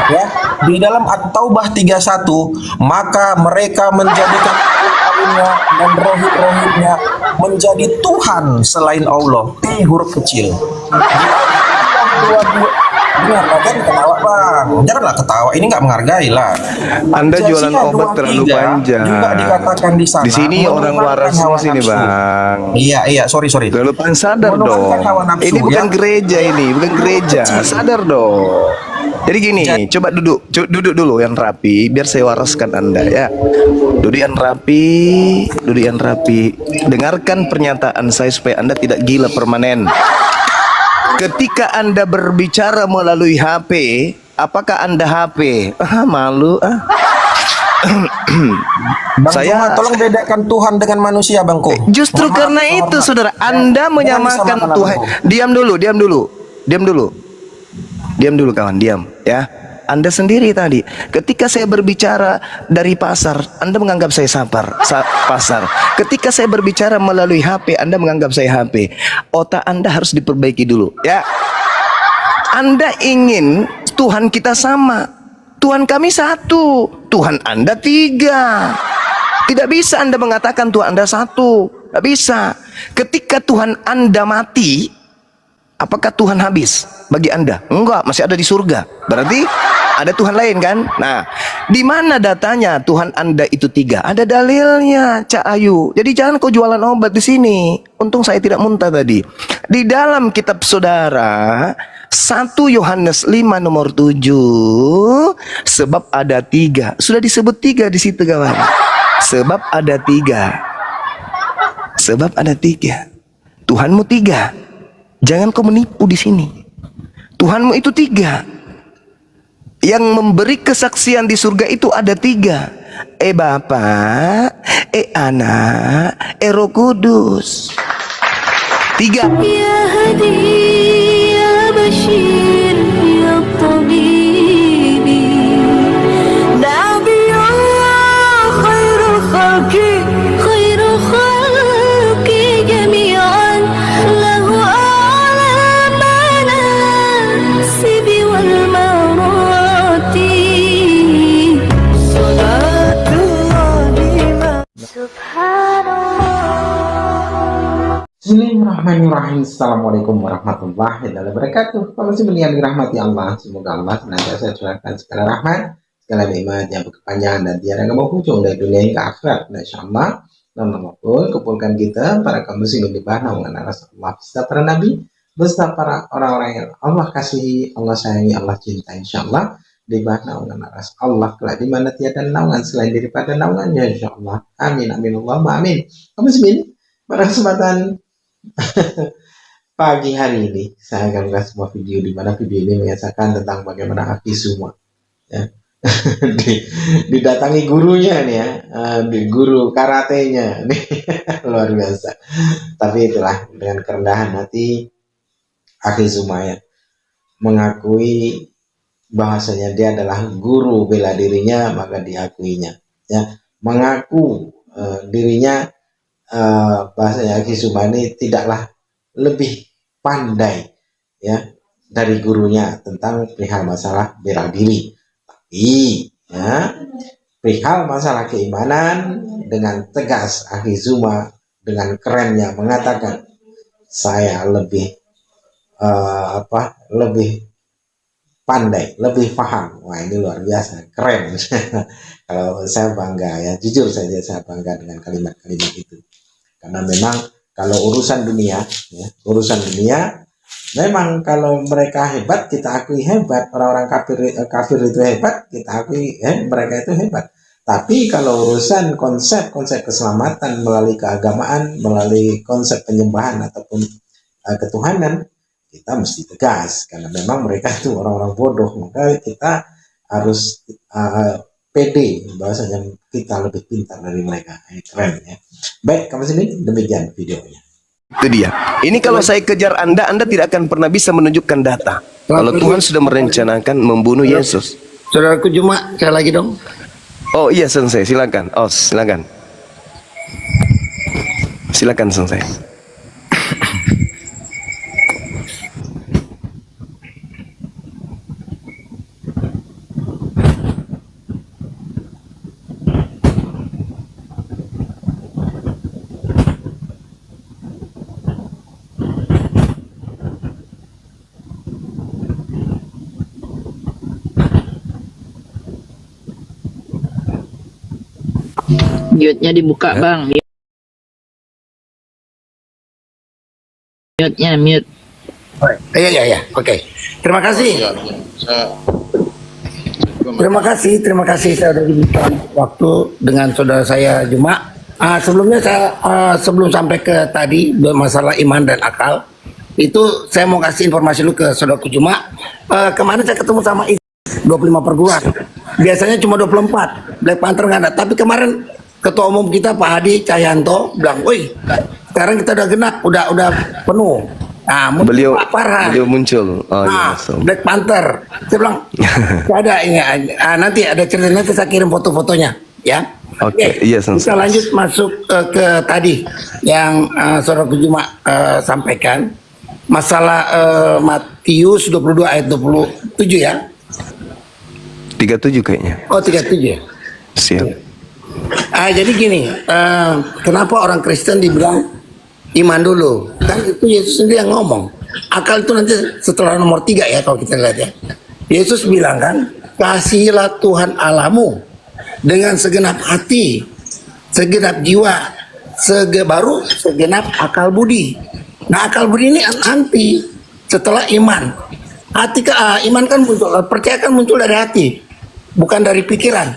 Ya, di dalam At-Taubah 31, maka mereka menjadikan alim-alimnya dan rohib-rohibnya menjadi Tuhan selain Allah. Huruf kecil. Di Al-Baqarah 22, dengar kan ketawa bang, janganlah ketawa, ini nggak menghargai lah. Anda jualan Al-Jaziah obat terlalu 23 panjang. juga dikatakan di sana Di sini orang menuhankan waras hawa semua sini nafsu. bang. Iya, sorry. Terlalu sadar Menuhankan dong. hawa nafsu, Ini bukan ya. gereja, ini bukan gereja. Sadar dong. Jadi gini, coba duduk dulu yang rapi, biar saya waraskan Anda ya. Duduk yang rapi, duduk yang rapi. Dengarkan pernyataan saya supaya Anda tidak gila permanen. Ketika Anda berbicara melalui HP, apakah Anda HP? Malu. Bang Saya Cuma, tolong bedakan Tuhan dengan manusia, Bangku. justru Mohon karena maaf, itu, hormat. saudara, Ya, Anda jangan menyamakan disamakan Tuhan. Bangku. Diam dulu kawan, diam ya. Anda sendiri tadi, ketika saya berbicara dari pasar, Anda menganggap saya pasar. Ketika saya berbicara melalui HP, Anda menganggap saya HP. Otak Anda harus diperbaiki dulu ya. Anda ingin Tuhan kita sama, Tuhan kami satu, Tuhan Anda tiga. Tidak bisa Anda mengatakan Tuhan Anda satu. Tidak bisa. Ketika Tuhan Anda mati, apakah Tuhan habis bagi Anda? Enggak, masih ada di surga. Berarti ada Tuhan lain kan? Nah, di mana datanya Tuhan Anda itu tiga? Ada dalilnya, Cak Ayu. Jadi jangan kau jualan obat di sini. Untung saya tidak muntah tadi. Di dalam kitab saudara 1 Yohanes 5 nomor 7, sebab ada tiga. Sudah disebut tiga di situ kawan. Sebab ada tiga. Sebab ada tiga. Tuhanmu tiga. Jangan kau menipu di sini. Tuhanmu itu tiga. Yang memberi kesaksian di surga itu ada tiga. Bapa, Anak, Roh Kudus. Tiga. يا هدي يا بشير يا طبيب نبي الله خير الخلق جميعا له أعلى المناصب والمراتب صلاة الله سبحان الله. Bismillahirrahmanirrahim. Assalamualaikum warahmatullahi wabarakatuh. Kaum muslimin yang dirahmati Allah, semoga Allah senantiasa curahkan segala rahmat, segala nikmat yang berkepanjangan dan tiada berujung dari dunia hingga akhirat. Dan insyaallah, namun kumpulkan kita para kaum muslimin di bawah naungan Rasulullah beserta para nabi, beserta para orang-orang yang Allah kasihi, Allah sayangi, Allah cinta, insyaallah di bawah naungan Rasulullah kelak di mana tiada naungan selain daripada naungannya, insyaallah. Amin amin Allahumma amin. Kaum muslimin, pada kesempatan pagi hari ini saya akan mengasih sebuah video di mana video ini mengisahkan tentang bagaimana Hafiz Zuma ya. Didatangi gurunya nih ya, di guru karatenya nih. Luar biasa. Tapi itulah dengan kerendahan hati Hafiz Zuma ya, mengakui bahwasanya dia adalah guru bela dirinya, maka diakuinya ya, mengaku dirinya bahasanya Hafiz Zuma ini tidaklah lebih pandai ya dari gurunya tentang perihal masalah bela diri, tapi ya perihal masalah keimanan dengan tegas Hafiz Zuma dengan kerennya mengatakan saya lebih lebih pandai, lebih paham. Wah, ini luar biasa, keren. Kalau saya bangga ya, jujur saja saya bangga dengan kalimat-kalimat itu. Karena memang kalau urusan dunia, ya, memang kalau mereka hebat kita akui hebat, orang-orang kafir itu hebat kita akui mereka itu hebat. Tapi kalau urusan konsep keselamatan melalui keagamaan, melalui konsep penyembahan ataupun ketuhanan, kita mesti tegas karena memang mereka itu orang-orang bodoh. Maka kita harus pede bahwasanya kita lebih pintar dari mereka. Keren ya. Baik, kamu sini demikian videonya. Itu dia. Ini kalau saya kejar Anda tidak akan pernah bisa menunjukkan data. Kalau Tuhan sudah merencanakan membunuh Yesus. Saudaraku Juma, sekali lagi dong. Oh iya, Sensei, silakan. Oh, silakan. Silakan, Sensei. Mute-nya dibuka, Bang. Mute-nya, mute. Iya. Oke. Terima kasih. Terima kasih saya sudah diberikan waktu dengan saudara saya Juma. Sebelumnya saya sebelum sampai ke tadi masalah iman dan akal, itu saya mau kasih informasi dulu ke saudaraku Juma. Kemarin saya ketemu sama 25 perguruan. Biasanya cuma 24. Black Panther nggak ada. Tapi kemarin ketua umum kita Pak Hadi Cahyanto bilang, "Woi, sekarang kita udah genap, udah penuh." Nah, Beliau Pak Farhan. beliau muncul. Oh, Nah, iya, so. Black Panther. Saya bilang, "Nggak ada ini. Nanti ada ceritanya, nanti saya kirim foto-fotonya, ya." Oke, iya, kita lanjut masuk ke tadi yang saudara Juma sampaikan masalah Matius 22 ayat 27 ya. 37 kayaknya. Oh, 37 ya. Siap. Jadi gini, kenapa orang Kristen dibilang iman dulu? Kan itu Yesus sendiri yang ngomong. Akal itu nanti setelah nomor 3 ya kalau kita lihat ya. Yesus bilang kan, kasihilah Tuhan Allahmu dengan segenap hati, segenap jiwa, baru segenap akal budi. Nah, akal budi ini nanti setelah iman. Iman kan muncul, percaya kan muncul dari hati, bukan dari pikiran.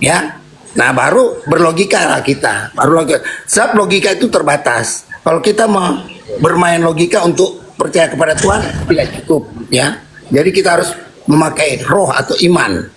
Ya. Nah, baru berlogika lah kita. Baru logika. Sebab logika itu terbatas. Kalau kita mau bermain logika untuk percaya kepada Tuhan tidak cukup, ya. Jadi kita harus memakai roh atau iman.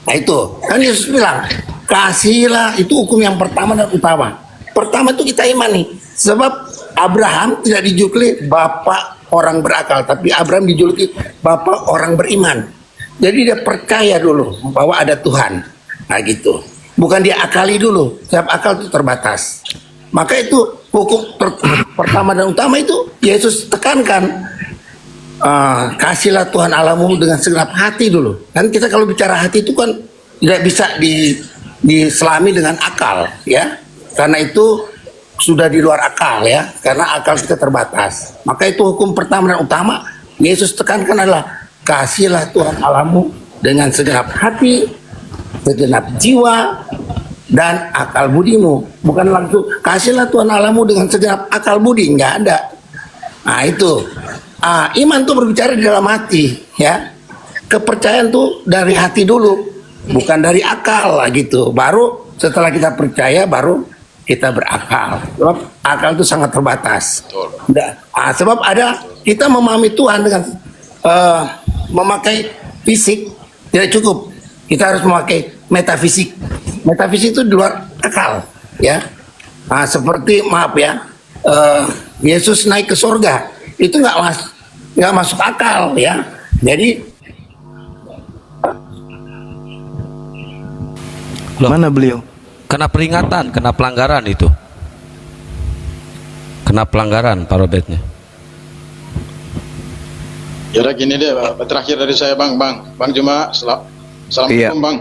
Nah, itu kan Yesus bilang, kasihilah, itu hukum yang pertama dan utama. Pertama itu kita imani. Sebab Abraham tidak dijuluki bapak orang berakal, tapi Abraham dijuluki bapak orang beriman. Jadi dia percaya dulu bahwa ada Tuhan. Nah, gitu. Bukan dia akali dulu, sebab akal itu terbatas. Maka itu hukum pertama dan utama itu Yesus tekankan, kasihlah Tuhan Allahmu dengan segenap hati dulu. Kan kita kalau bicara hati itu kan tidak bisa diselami dengan akal, ya. Karena itu sudah di luar akal, ya. Karena akal kita terbatas. Maka itu hukum pertama dan utama Yesus tekankan adalah kasihlah Tuhan Allahmu dengan segenap hati, segenap jiwa, dan akal budimu. Bukan langsung kasihlah Tuhan Allahmu dengan segenap akal budi, nggak ada. Nah, itu iman tuh berbicara di dalam hati, ya. Kepercayaan tuh dari hati dulu, bukan dari akal lah gitu. Baru setelah kita percaya, baru kita berakal. Sebab akal itu sangat terbatas. Sebab ada kita memahami Tuhan dengan memakai fisik tidak cukup. Kita harus memakai metafisik. Metafisik itu di luar akal, ya. Seperti maaf ya, Yesus naik ke surga itu nggak masuk akal, ya. Jadi Loh, mana beliau? kena peringatan, kena pelanggaran itu. Kena pelanggaran parobetnya. Ya udah gini deh, terakhir dari saya Bang Juma, assalamualaikum Iya. Bang.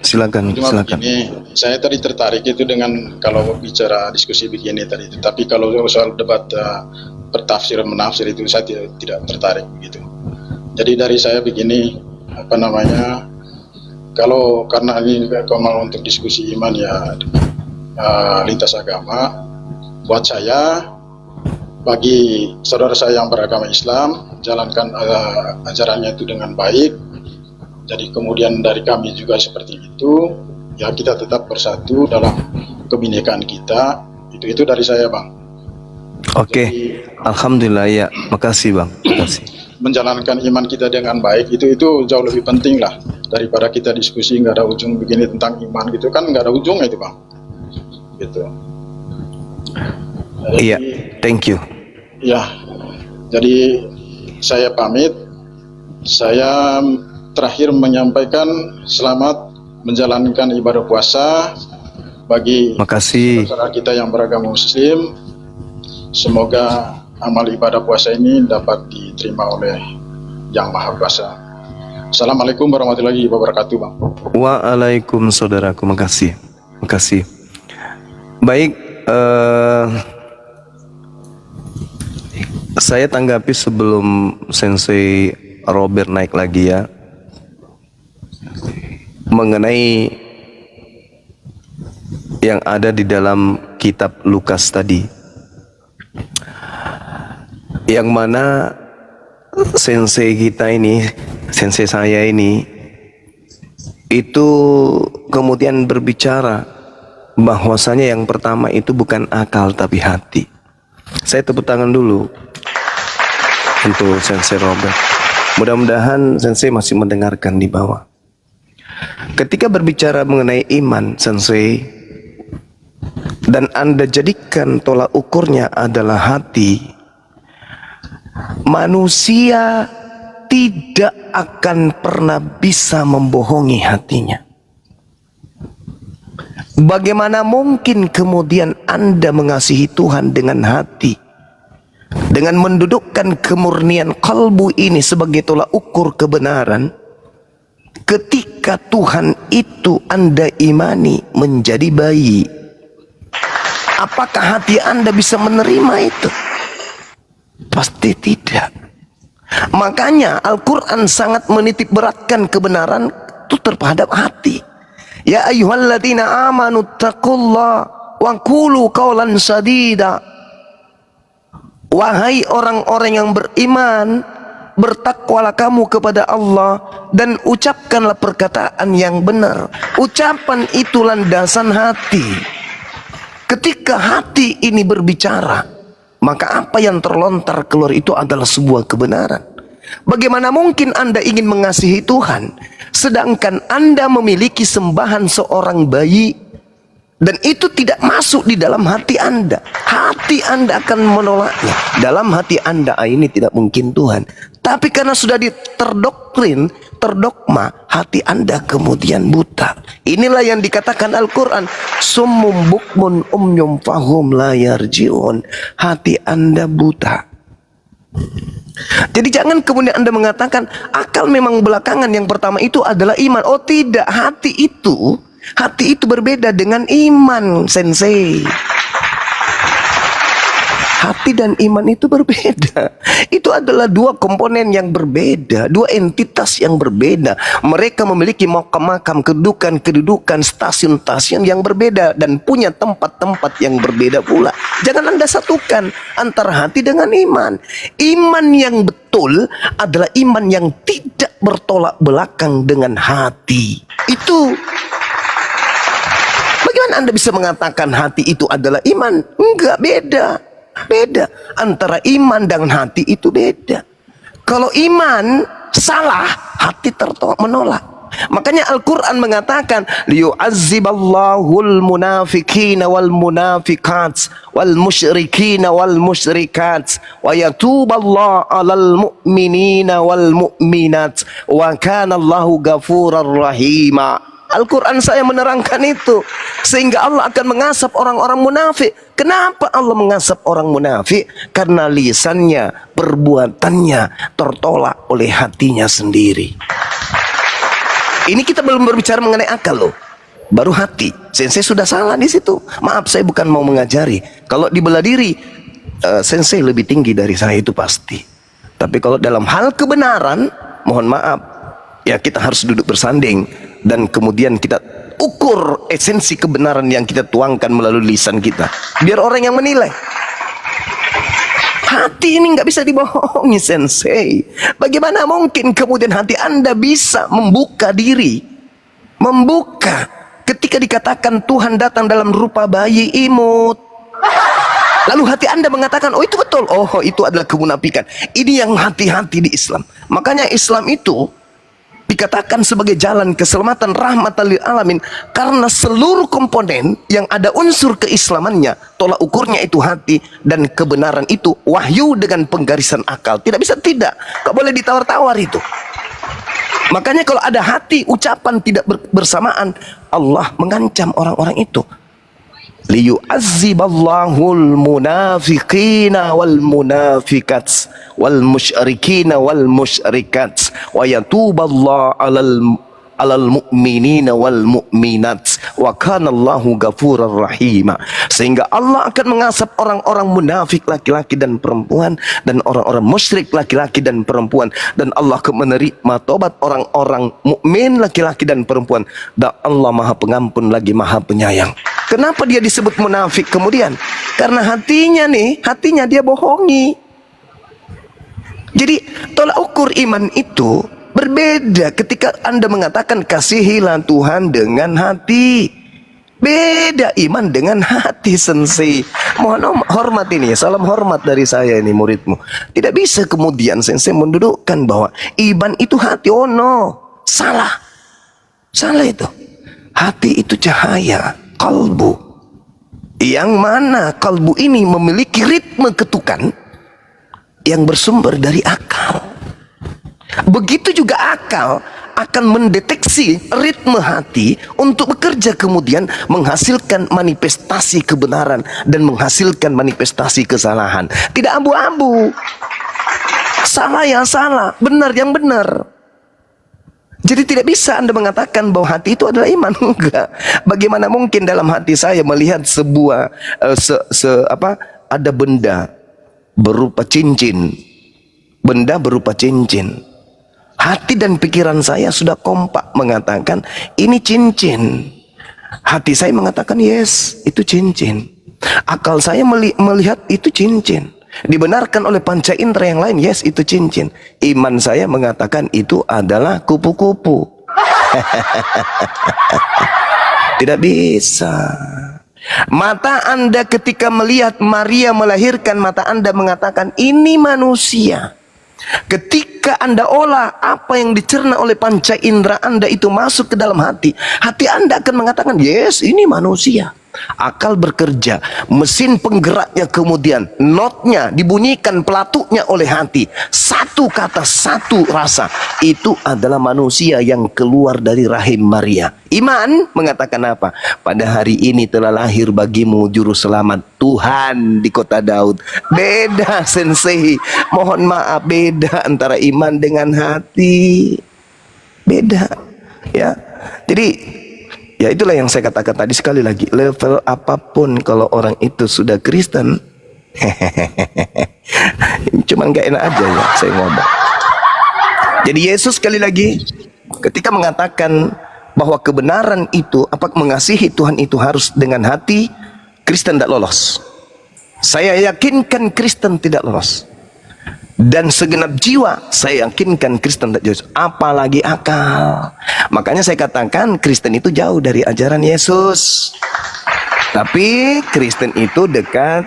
Silakan, Cuma silakan. begini, saya tadi tertarik itu dengan kalau bicara diskusi begini tadi, tapi kalau soal debat bertafsir menafsir itu saya tidak tertarik begitu. Jadi dari saya begini, apa namanya, kalau karena ini mau untuk diskusi iman ya lintas agama, buat saya, bagi saudara saya yang beragama Islam, jalankan ajarannya itu dengan baik. Jadi kemudian dari kami juga seperti itu, ya kita tetap bersatu dalam kebinekaan kita. Itu dari saya Bang. Oke, alhamdulillah ya, makasih Bang, makasih. Menjalankan iman kita dengan baik itu jauh lebih penting lah daripada kita diskusi nggak ada ujung begini tentang iman gitu kan, nggak ada ujungnya itu Bang. Gitu. Iya, thank you. Ya, jadi saya pamit. Saya terakhir menyampaikan selamat menjalankan ibadah puasa bagi Makasih. saudara kita yang beragama Muslim. Semoga amal ibadah puasa ini dapat diterima oleh Yang Maha Kuasa. Assalamualaikum warahmatullahi wabarakatuh, Bang. Waalaikumsalam saudaraku, makasih. Makasih. Baik, saya tanggapi sebelum Sensei Robert naik lagi ya, mengenai yang ada di dalam kitab Lukas tadi, yang mana sensei kita ini, sensei saya ini, itu kemudian berbicara bahwasanya yang pertama itu bukan akal tapi hati. Saya tepuk tangan dulu untuk Sensei Robert. Mudah-mudahan Sensei masih mendengarkan di bawah. Ketika berbicara mengenai iman, Sensei, dan Anda jadikan tolak ukurnya adalah hati, manusia tidak akan pernah bisa membohongi hatinya. Bagaimana mungkin kemudian Anda mengasihi Tuhan dengan hati, dengan mendudukkan kemurnian kalbu ini sebagai tolak ukur kebenaran, ketika Tuhan itu Anda imani menjadi bayi? Apakah hati Anda bisa menerima itu? Pasti tidak. Makanya Al-Quran sangat menitik beratkan kebenaran itu terhadap hati. Ya ayyuhalladzina amanu taqullah wa qulu qawlan sadida. Wahai orang-orang yang beriman, bertakwalah kamu kepada Allah dan ucapkanlah perkataan yang benar. Ucapan itu landasan hati. Ketika hati ini berbicara, maka apa yang terlontar keluar itu adalah sebuah kebenaran. Bagaimana mungkin Anda ingin mengasihi Tuhan sedangkan Anda memiliki sembahan seorang bayi dan itu tidak masuk di dalam hati Anda? Hati Anda akan menolaknya. Dalam hati Anda, ini tidak mungkin Tuhan. Tapi karena sudah terdoktrin, terdogma, hati Anda kemudian buta. Inilah yang dikatakan Al-Quran, summum bukmun umyum fahum la yarji'un. Hati Anda buta. Jadi jangan kemudian Anda mengatakan akal memang belakangan, yang pertama itu adalah iman. Oh tidak, hati itu berbeda dengan iman, Sensei. Hati dan iman itu berbeda. Itu adalah dua komponen yang berbeda, dua entitas yang berbeda. Mereka memiliki makam-makam, kedudukan-kedudukan, stasiun-stasiun yang berbeda dan punya tempat-tempat yang berbeda pula. Jangan Anda satukan antara hati dengan iman. Iman yang betul adalah iman yang tidak bertolak belakang dengan hati. Itu bagaimana Anda bisa mengatakan hati itu adalah iman? Enggak, beda. Beda. Antara iman dan hati itu beda. Kalau iman salah, hati menolak. Makanya Al-Quran mengatakan liyu'azziballahul munafiqina wal munafiqat wal musyrikina wal musyrikat wa yatuballahu 'alal mu'minina wal mu'minat wa kana Allahu ghafurar rahima. Al-Quran saya menerangkan itu, sehingga Allah akan mengasap orang-orang munafik. Kenapa Allah mengasap orang munafik? Karena lisannya, perbuatannya tertolak oleh hatinya sendiri. Ini kita belum berbicara mengenai akal loh, baru hati. Sensei sudah salah di situ. Maaf, saya bukan mau mengajari. Kalau di bela diri, Sensei lebih tinggi dari saya itu pasti. Tapi kalau dalam hal kebenaran, mohon maaf, ya kita harus duduk bersanding dan kemudian kita ukur esensi kebenaran yang kita tuangkan melalui lisan kita, biar orang yang menilai. Hati ini nggak bisa dibohongi, Sensei. Bagaimana mungkin kemudian hati Anda bisa membuka diri, membuka ketika dikatakan Tuhan datang dalam rupa bayi imut, lalu hati Anda mengatakan, oh itu betul, oh itu adalah kemunafikan. Ini yang hati-hati di Islam. Makanya Islam itu dikatakan sebagai jalan keselamatan, rahmatan lil alamin, karena seluruh komponen yang ada unsur keislamannya, tolak ukurnya itu hati, dan kebenaran itu wahyu dengan penggarisan akal. Tidak bisa tidak, gak boleh ditawar-tawar itu. Makanya kalau ada hati, ucapan tidak bersamaan, Allah mengancam orang-orang itu. Liyu'azziballahul munafiqina wal munafiqat wal musyrikina wal musyrikat wa yatuballahu alal mu'minina wal mu'minat wa kana Allahu ghafurar rahima. Sehingga Allah akan mengasap orang-orang munafik laki-laki dan perempuan, dan orang-orang musyrik laki-laki dan perempuan, dan Allah akan menerima tobat orang-orang mukmin laki-laki dan perempuan, dan Allah Maha Pengampun lagi Maha Penyayang. Kenapa dia disebut munafik kemudian? Karena hatinya dia bohongi. Jadi tolak ukur iman itu berbeda ketika Anda mengatakan kasihilah Tuhan dengan hati. Beda iman dengan hati, sensei. Mohon hormat ini, salam hormat dari saya ini muridmu. Tidak bisa kemudian sensei mendudukkan bahwa iman itu hati. Oh no, salah. Salah itu. Hati itu cahaya kalbu. Yang mana kalbu ini memiliki ritme ketukan yang bersumber dari akal. Begitu juga akal akan mendeteksi ritme hati untuk bekerja kemudian menghasilkan manifestasi kebenaran dan menghasilkan manifestasi kesalahan. Tidak abu-abu. Salah yang salah, benar yang benar. Jadi tidak bisa Anda mengatakan bahwa hati itu adalah iman. Enggak. Bagaimana mungkin dalam hati saya melihat sebuah ada benda berupa cincin. Benda berupa cincin. Hati dan pikiran saya sudah kompak mengatakan ini cincin. Hati saya mengatakan yes, itu cincin. Akal saya melihat itu cincin. Dibenarkan oleh panca indera yang lain, yes itu cincin. Iman saya mengatakan itu adalah kupu-kupu. Tidak bisa. Mata Anda ketika melihat Maria melahirkan, mata Anda mengatakan ini manusia. Ketika Anda olah apa yang dicerna oleh panca indera Anda itu masuk ke dalam hati, hati Anda akan mengatakan yes ini manusia. Akal bekerja, mesin penggeraknya kemudian notnya dibunyikan pelatuknya oleh hati. Satu kata, satu rasa, itu adalah manusia yang keluar dari rahim Maria. Iman mengatakan apa? Pada hari ini telah lahir bagimu juru selamat, Tuhan di kota Daud. Beda sensei, mohon maaf, beda antara iman dengan hati. Beda ya. Jadi ya itulah yang saya katakan tadi, sekali lagi, level apapun kalau orang itu sudah Kristen, cuman gak enak aja ya saya ngomong. Jadi Yesus sekali lagi ketika mengatakan bahwa kebenaran itu, mengasihi Tuhan itu harus dengan hati, Kristen tidak lolos. Saya yakinkan Kristen tidak lolos. Dan segenap jiwa saya yakinkan Kristen tidak jauh, apalagi akal. Makanya saya katakan Kristen itu jauh dari ajaran Yesus. Tapi Kristen itu dekat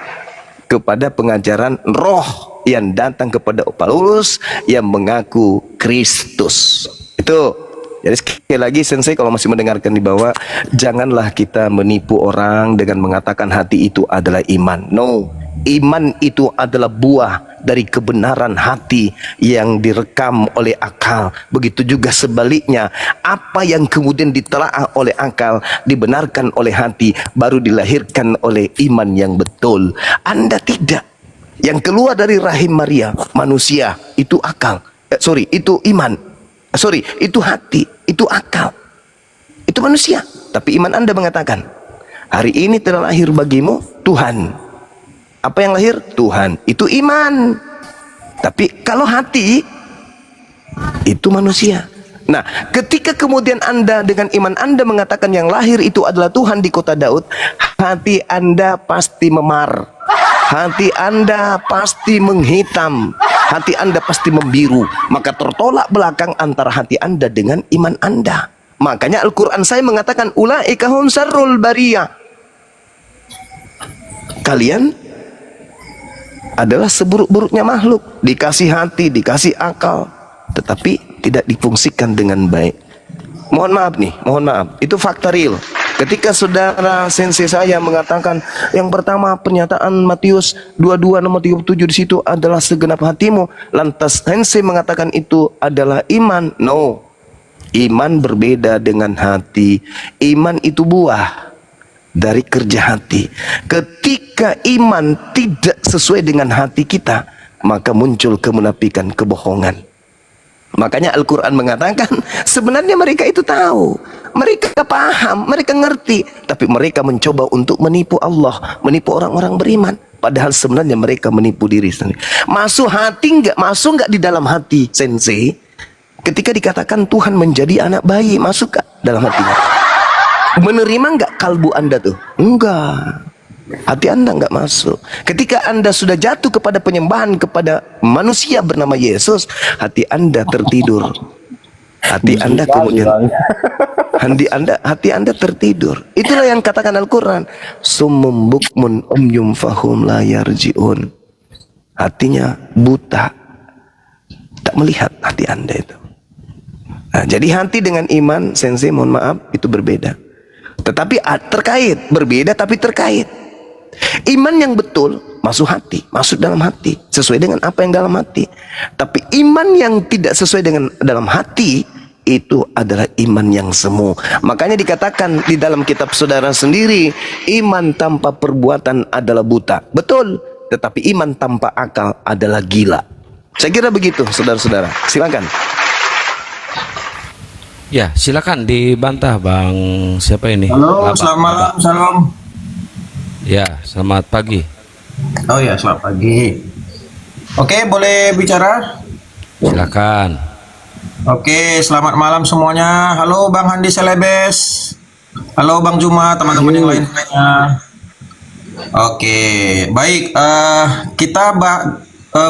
kepada pengajaran roh yang datang kepada Paulus yang mengaku Kristus. Itu. Jadi sekali lagi sensei kalau masih mendengarkan di bawah, janganlah kita menipu orang dengan mengatakan hati itu adalah iman. No. Iman itu adalah buah dari kebenaran hati yang direkam oleh akal. Begitu juga sebaliknya, apa yang kemudian ditelaah oleh akal dibenarkan oleh hati, baru dilahirkan oleh iman yang betul. Anda tidak. Yang keluar dari rahim Maria, manusia, itu akal. Itu iman. Itu hati, itu akal. Itu manusia. Tapi iman Anda mengatakan, hari ini telah lahir bagimu Tuhan. Apa yang lahir? Tuhan. Itu iman. Tapi kalau hati, itu manusia. Nah, ketika kemudian Anda dengan iman Anda mengatakan yang lahir itu adalah Tuhan di kota Daud, hati Anda pasti memar. Hati Anda pasti menghitam. Hati Anda pasti membiru. Maka tertolak belakang antara hati Anda dengan iman Anda. Makanya Al-Quran saya mengatakan, ulaika hum syarrul bariyah. Kalian adalah seburuk-buruknya makhluk, dikasih hati, dikasih akal, tetapi tidak difungsikan dengan baik. Mohon maaf, itu fakta real. Ketika saudara sensei saya mengatakan yang pertama pernyataan Matius 22 nomor 37 di situ adalah segenap hatimu, lantas sensei mengatakan itu adalah iman. No, iman berbeda dengan hati. Iman itu buah dari kerja hati. Ketika iman tidak sesuai dengan hati kita, maka muncul kemunafikan, kebohongan. Makanya Al-Quran mengatakan sebenarnya mereka itu tahu, mereka paham, mereka ngerti, tapi mereka mencoba untuk menipu Allah, menipu orang-orang beriman. Padahal sebenarnya mereka menipu diri sendiri. Masuk nggak di dalam hati sensei? Ketika dikatakan Tuhan menjadi anak bayi, masuk gak dalam hatinya? Menerima nggak kalbu Anda tuh? Enggak. Hati Anda nggak masuk. Ketika Anda sudah jatuh kepada penyembahan kepada manusia bernama Yesus, hati Anda tertidur. Hati Anda kemudian hati Anda tertidur. Itulah yang katakan Al-Quran, summum bukmun umyum fahum la yarji'un. Hatinya buta, tak melihat hati Anda itu. Nah, jadi hati dengan iman, sensei mohon maaf, itu berbeda. Tetapi terkait, berbeda tapi terkait. Iman yang betul masuk hati, masuk dalam hati, sesuai dengan apa yang dalam hati. Tapi iman yang tidak sesuai dengan dalam hati, itu adalah iman yang semu. Makanya dikatakan di dalam kitab saudara sendiri, iman tanpa perbuatan adalah buta. Betul, tetapi iman tanpa akal adalah gila. Saya kira begitu, saudara-saudara. Silakan. Ya, silakan dibantah Bang. Siapa ini? Halo, Laba. selamat malam, salam. Ya, selamat pagi. Oh ya, selamat pagi. Oke, boleh bicara? Silakan. Oke, selamat malam semuanya. Halo Bang Handi Selebes. Halo Bang Juma, teman-teman yang lainnya. Oke, baik. Kita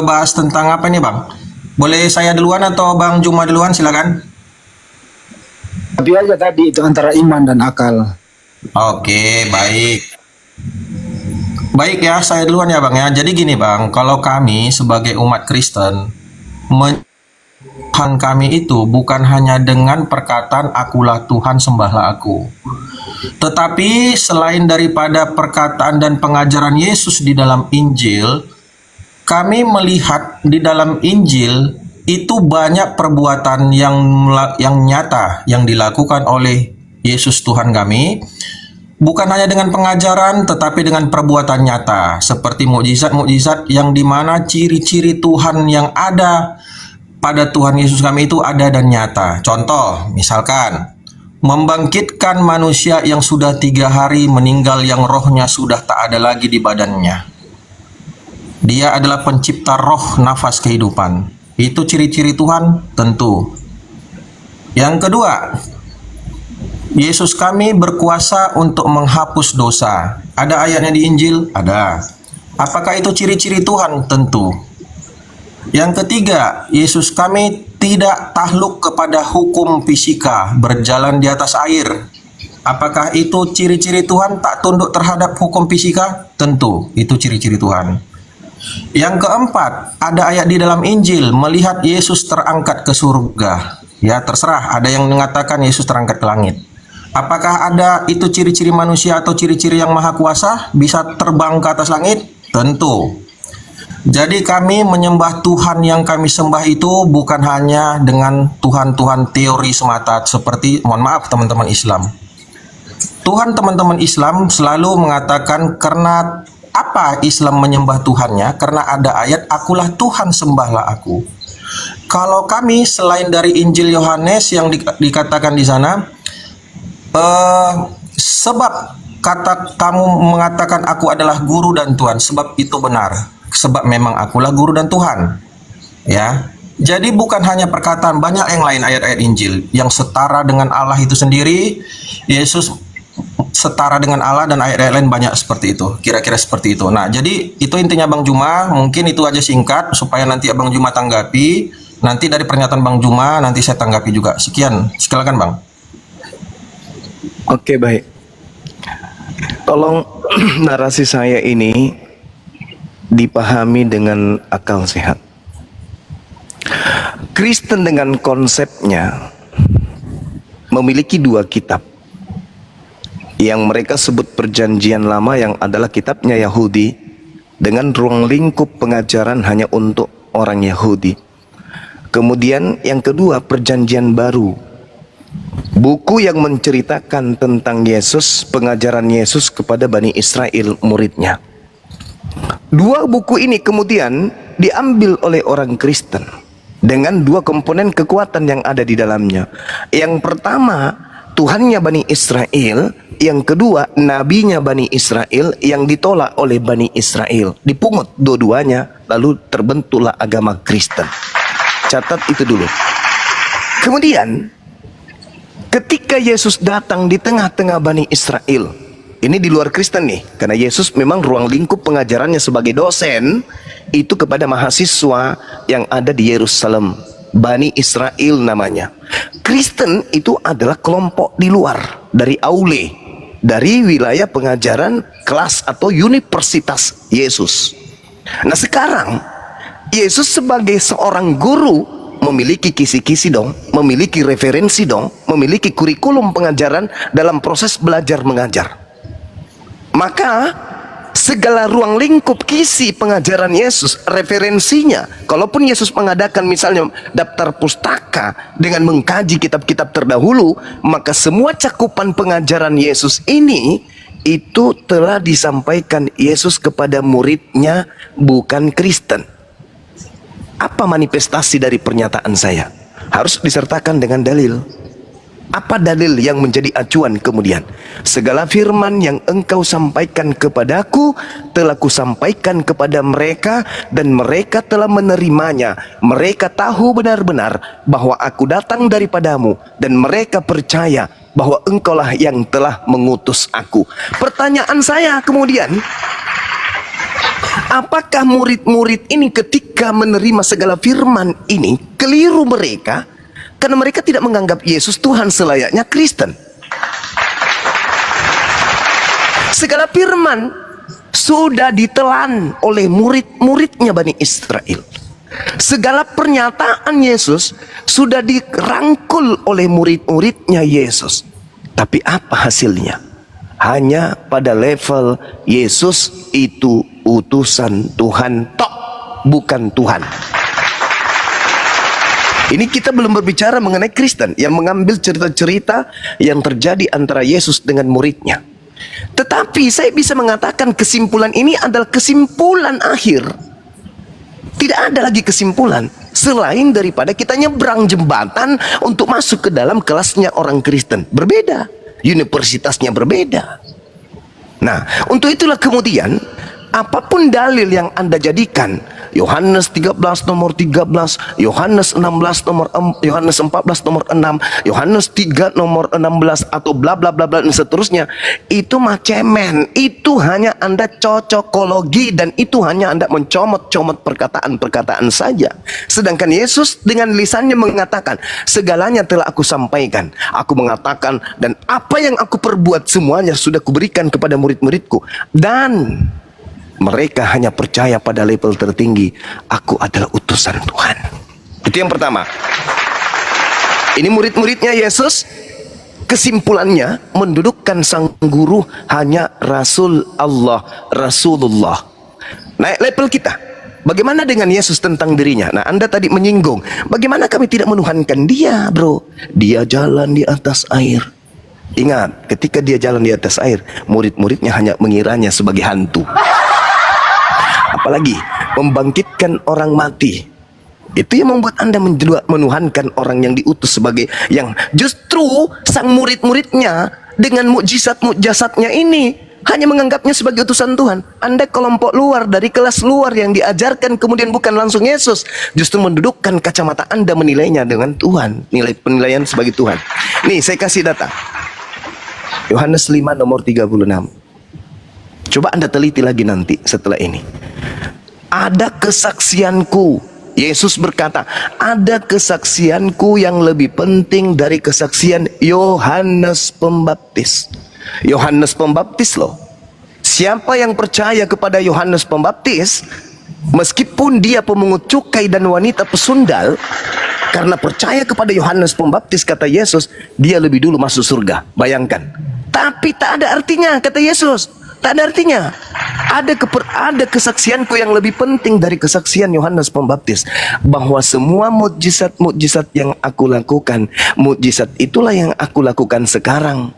bahas tentang apa nih Bang? Boleh saya duluan atau Bang Juma duluan? Silakan. Tapi aja tadi itu antara iman dan akal. Oke, baik. Baik ya, saya duluan ya Bang ya. Jadi gini Bang, kalau kami sebagai umat Kristen, Tuhan kami itu bukan hanya dengan perkataan akulah Tuhan sembahlah aku. Tetapi selain daripada perkataan dan pengajaran Yesus di dalam Injil, kami melihat di dalam Injil itu banyak perbuatan yang nyata yang dilakukan oleh Yesus Tuhan kami. Bukan hanya dengan pengajaran, tetapi dengan perbuatan nyata, seperti mukjizat-mukjizat yang dimana ciri-ciri Tuhan yang ada pada Tuhan Yesus kami itu ada dan nyata. Contoh, misalkan, membangkitkan manusia yang sudah 3 hari meninggal yang rohnya sudah tak ada lagi di badannya. Dia adalah pencipta roh nafas kehidupan. Itu ciri-ciri Tuhan? Tentu. Yang kedua, Yesus kami berkuasa untuk menghapus dosa. Ada ayatnya di Injil? Ada. Apakah itu ciri-ciri Tuhan? Tentu. Yang ketiga, Yesus kami tidak takluk kepada hukum fisika, berjalan di atas air. Apakah itu ciri-ciri Tuhan tak tunduk terhadap hukum fisika? Tentu, itu ciri-ciri Tuhan. Yang keempat, ada ayat di dalam Injil, melihat Yesus terangkat ke surga. Ya, terserah, ada yang mengatakan Yesus terangkat ke langit. Apakah ada itu ciri-ciri manusia atau ciri-ciri yang maha kuasa bisa terbang ke atas langit? Tentu. Jadi kami menyembah Tuhan yang kami sembah itu bukan hanya dengan Tuhan-Tuhan teori semata seperti, mohon maaf teman-teman Islam. Tuhan teman-teman Islam selalu mengatakan karena apa Islam menyembah Tuhannya? Karena ada ayat akulah Tuhan sembahlah aku. Kalau kami selain dari Injil Yohanes yang dikatakan di sana, sebab kata kamu mengatakan aku adalah guru dan Tuhan, sebab itu benar, sebab memang akulah guru dan Tuhan, ya. Jadi bukan hanya perkataan, banyak yang lain ayat-ayat Injil yang setara dengan Allah itu sendiri. Yesus setara dengan Allah dan ayat-ayat lain banyak seperti itu, kira-kira seperti itu. Nah, jadi itu intinya Bang Juma. Mungkin itu aja singkat supaya nanti Bang Juma tanggapi. Nanti dari pernyataan Bang Juma nanti saya tanggapi juga. Sekian, silakan Bang. Oke, baik. Tolong narasi saya ini dipahami dengan akal sehat. Kristen dengan konsepnya memiliki 2 kitab yang mereka sebut Perjanjian Lama, yang adalah kitabnya Yahudi dengan ruang lingkup pengajaran hanya untuk orang Yahudi. Kemudian yang kedua, Perjanjian Baru, buku yang menceritakan tentang Yesus, pengajaran Yesus kepada Bani Israel muridnya. 2 buku ini kemudian diambil oleh orang Kristen dengan 2 komponen kekuatan yang ada di dalamnya. Yang pertama, Tuhannya Bani Israel. Yang kedua, nabinya Bani Israel yang ditolak oleh Bani Israel. Dipungut dua-duanya, lalu terbentuklah agama Kristen. Catat itu dulu. Kemudian Ketika Yesus datang di tengah-tengah Bani Israel, ini di luar Kristen nih, karena Yesus memang ruang lingkup pengajarannya sebagai dosen itu kepada mahasiswa yang ada di Yerusalem, Bani Israel namanya. Kristen itu adalah kelompok di luar dari aule, dari wilayah pengajaran kelas atau universitas Yesus. Nah sekarang Yesus sebagai seorang guru memiliki kisi-kisi dong, memiliki referensi dong, memiliki kurikulum pengajaran dalam proses belajar mengajar. Maka segala ruang lingkup kisi pengajaran Yesus, referensinya, kalaupun Yesus mengadakan misalnya daftar pustaka dengan mengkaji kitab-kitab terdahulu, maka semua cakupan pengajaran Yesus ini itu telah disampaikan Yesus kepada muridnya, bukan Kristen. Apa manifestasi dari pernyataan saya? Harus disertakan dengan dalil. Apa dalil yang menjadi acuan kemudian? Segala firman yang engkau sampaikan kepadaku telah kusampaikan kepada mereka, dan mereka telah menerimanya. Mereka tahu benar-benar bahwa aku datang daripadamu, dan mereka percaya bahwa engkaulah yang telah mengutus aku. Pertanyaan saya kemudian, apakah murid-murid ini ketika menerima segala firman ini keliru mereka? Karena mereka tidak menganggap Yesus Tuhan selayaknya Kristen. Segala firman sudah ditelan oleh murid-muridnya Bani Israel. Segala pernyataan Yesus sudah dirangkul oleh murid-muridnya Yesus. Tapi apa hasilnya? Hanya pada level Yesus itu utusan Tuhan tok, bukan Tuhan. Ini kita belum berbicara mengenai Kristen yang mengambil cerita-cerita yang terjadi antara Yesus dengan muridnya. Tetapi saya bisa mengatakan kesimpulan ini adalah kesimpulan akhir. Tidak ada lagi kesimpulan selain daripada kita nyebrang jembatan untuk masuk ke dalam kelasnya orang Kristen. Berbeda, universitasnya berbeda. Nah, untuk itulah kemudian apapun dalil yang Anda jadikan, Yohanes 13 nomor 13, Yohanes 16 nomor Yohanes 14 nomor 6, Yohanes 3 nomor 16 atau bla bla bla bla dan seterusnya, itu macemen. Itu hanya Anda cocokologi dan itu hanya Anda mencomot-comot perkataan-perkataan saja. Sedangkan Yesus dengan lisannya mengatakan, segalanya telah aku sampaikan. Aku mengatakan dan apa yang aku perbuat semuanya sudah kuberikan kepada murid-muridku, dan mereka hanya percaya pada level tertinggi, aku adalah utusan Tuhan. Itu yang pertama. Ini murid-muridnya Yesus, kesimpulannya mendudukkan sang guru hanya Rasul Allah, Rasulullah. Naik level kita. Bagaimana dengan Yesus tentang dirinya? Nah, Anda tadi menyinggung, bagaimana kami tidak menuhankan dia, bro? Dia jalan di atas air. Ingat, ketika dia jalan di atas air, murid-muridnya hanya mengiranya sebagai hantu. Apalagi membangkitkan orang mati. Itu yang membuat Anda menuhankan orang yang diutus sebagai yang justru sang murid-muridnya dengan mukjizat-mukjizatnya ini hanya menganggapnya sebagai utusan Tuhan. Anda kelompok luar dari kelas luar yang diajarkan kemudian bukan langsung Yesus, justru mendudukkan kacamata Anda menilainya dengan Tuhan, nilai penilaian sebagai Tuhan. Nih saya kasih data. Yohanes 5 nomor 36. Coba Anda teliti lagi nanti setelah ini. Ada kesaksianku. Yesus berkata, ada kesaksianku yang lebih penting dari kesaksian Yohanes Pembaptis. Yohanes Pembaptis loh. Siapa yang percaya kepada Yohanes Pembaptis, meskipun dia pemungut cukai dan wanita pesundal, karena percaya kepada Yohanes Pembaptis, kata Yesus, dia lebih dulu masuk surga. Bayangkan. Tapi tak ada artinya, kata Yesus. Tak ada artinya. Ada kesaksianku yang lebih penting dari kesaksian Yohanes Pembaptis, bahwa semua mukjizat-mukjizat yang aku lakukan, mukjizat itulah yang aku lakukan sekarang,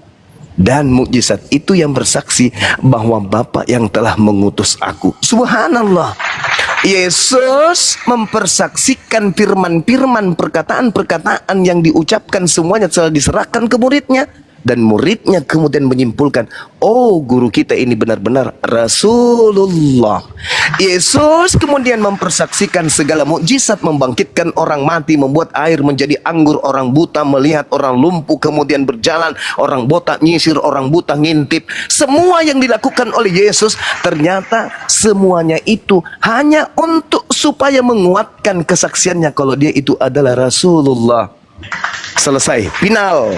dan mukjizat itu yang bersaksi bahwa Bapa yang telah mengutus aku. Subhanallah. Yesus mempersaksikan firman-firman, perkataan-perkataan yang diucapkan semuanya telah diserahkan ke muridnya. Dan muridnya kemudian menyimpulkan, oh guru kita ini benar-benar Rasulullah. Yesus kemudian mempersaksikan segala mukjizat, membangkitkan orang mati, membuat air menjadi anggur, orang buta melihat, orang lumpuh kemudian berjalan, orang botak nyisir, orang buta ngintip. Semua yang dilakukan oleh Yesus ternyata semuanya itu hanya untuk supaya menguatkan kesaksiannya kalau dia itu adalah Rasulullah. Selesai, final.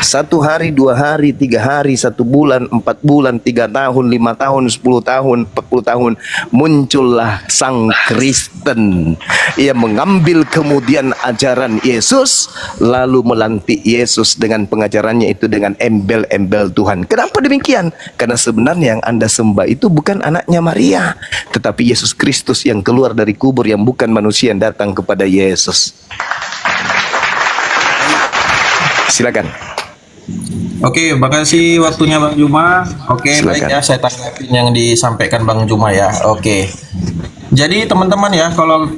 1 hari, 2 hari, 3 hari, 1 bulan, 4 bulan, 3 tahun, 5 tahun, 10 tahun, 40 tahun, muncullah sang Kristen. Ia mengambil kemudian ajaran Yesus, lalu melantik Yesus dengan pengajarannya itu dengan embel-embel Tuhan. Kenapa demikian? Karena sebenarnya yang Anda sembah itu bukan anaknya Maria, tetapi Yesus Kristus yang keluar dari kubur, yang bukan manusia yang datang kepada Yesus. Silakan. Oke, makasih waktunya Bang Juma. Oke, Silakan. baik ya, saya tanggapin yang disampaikan Bang Juma ya. Oke. Jadi teman-teman ya, kalau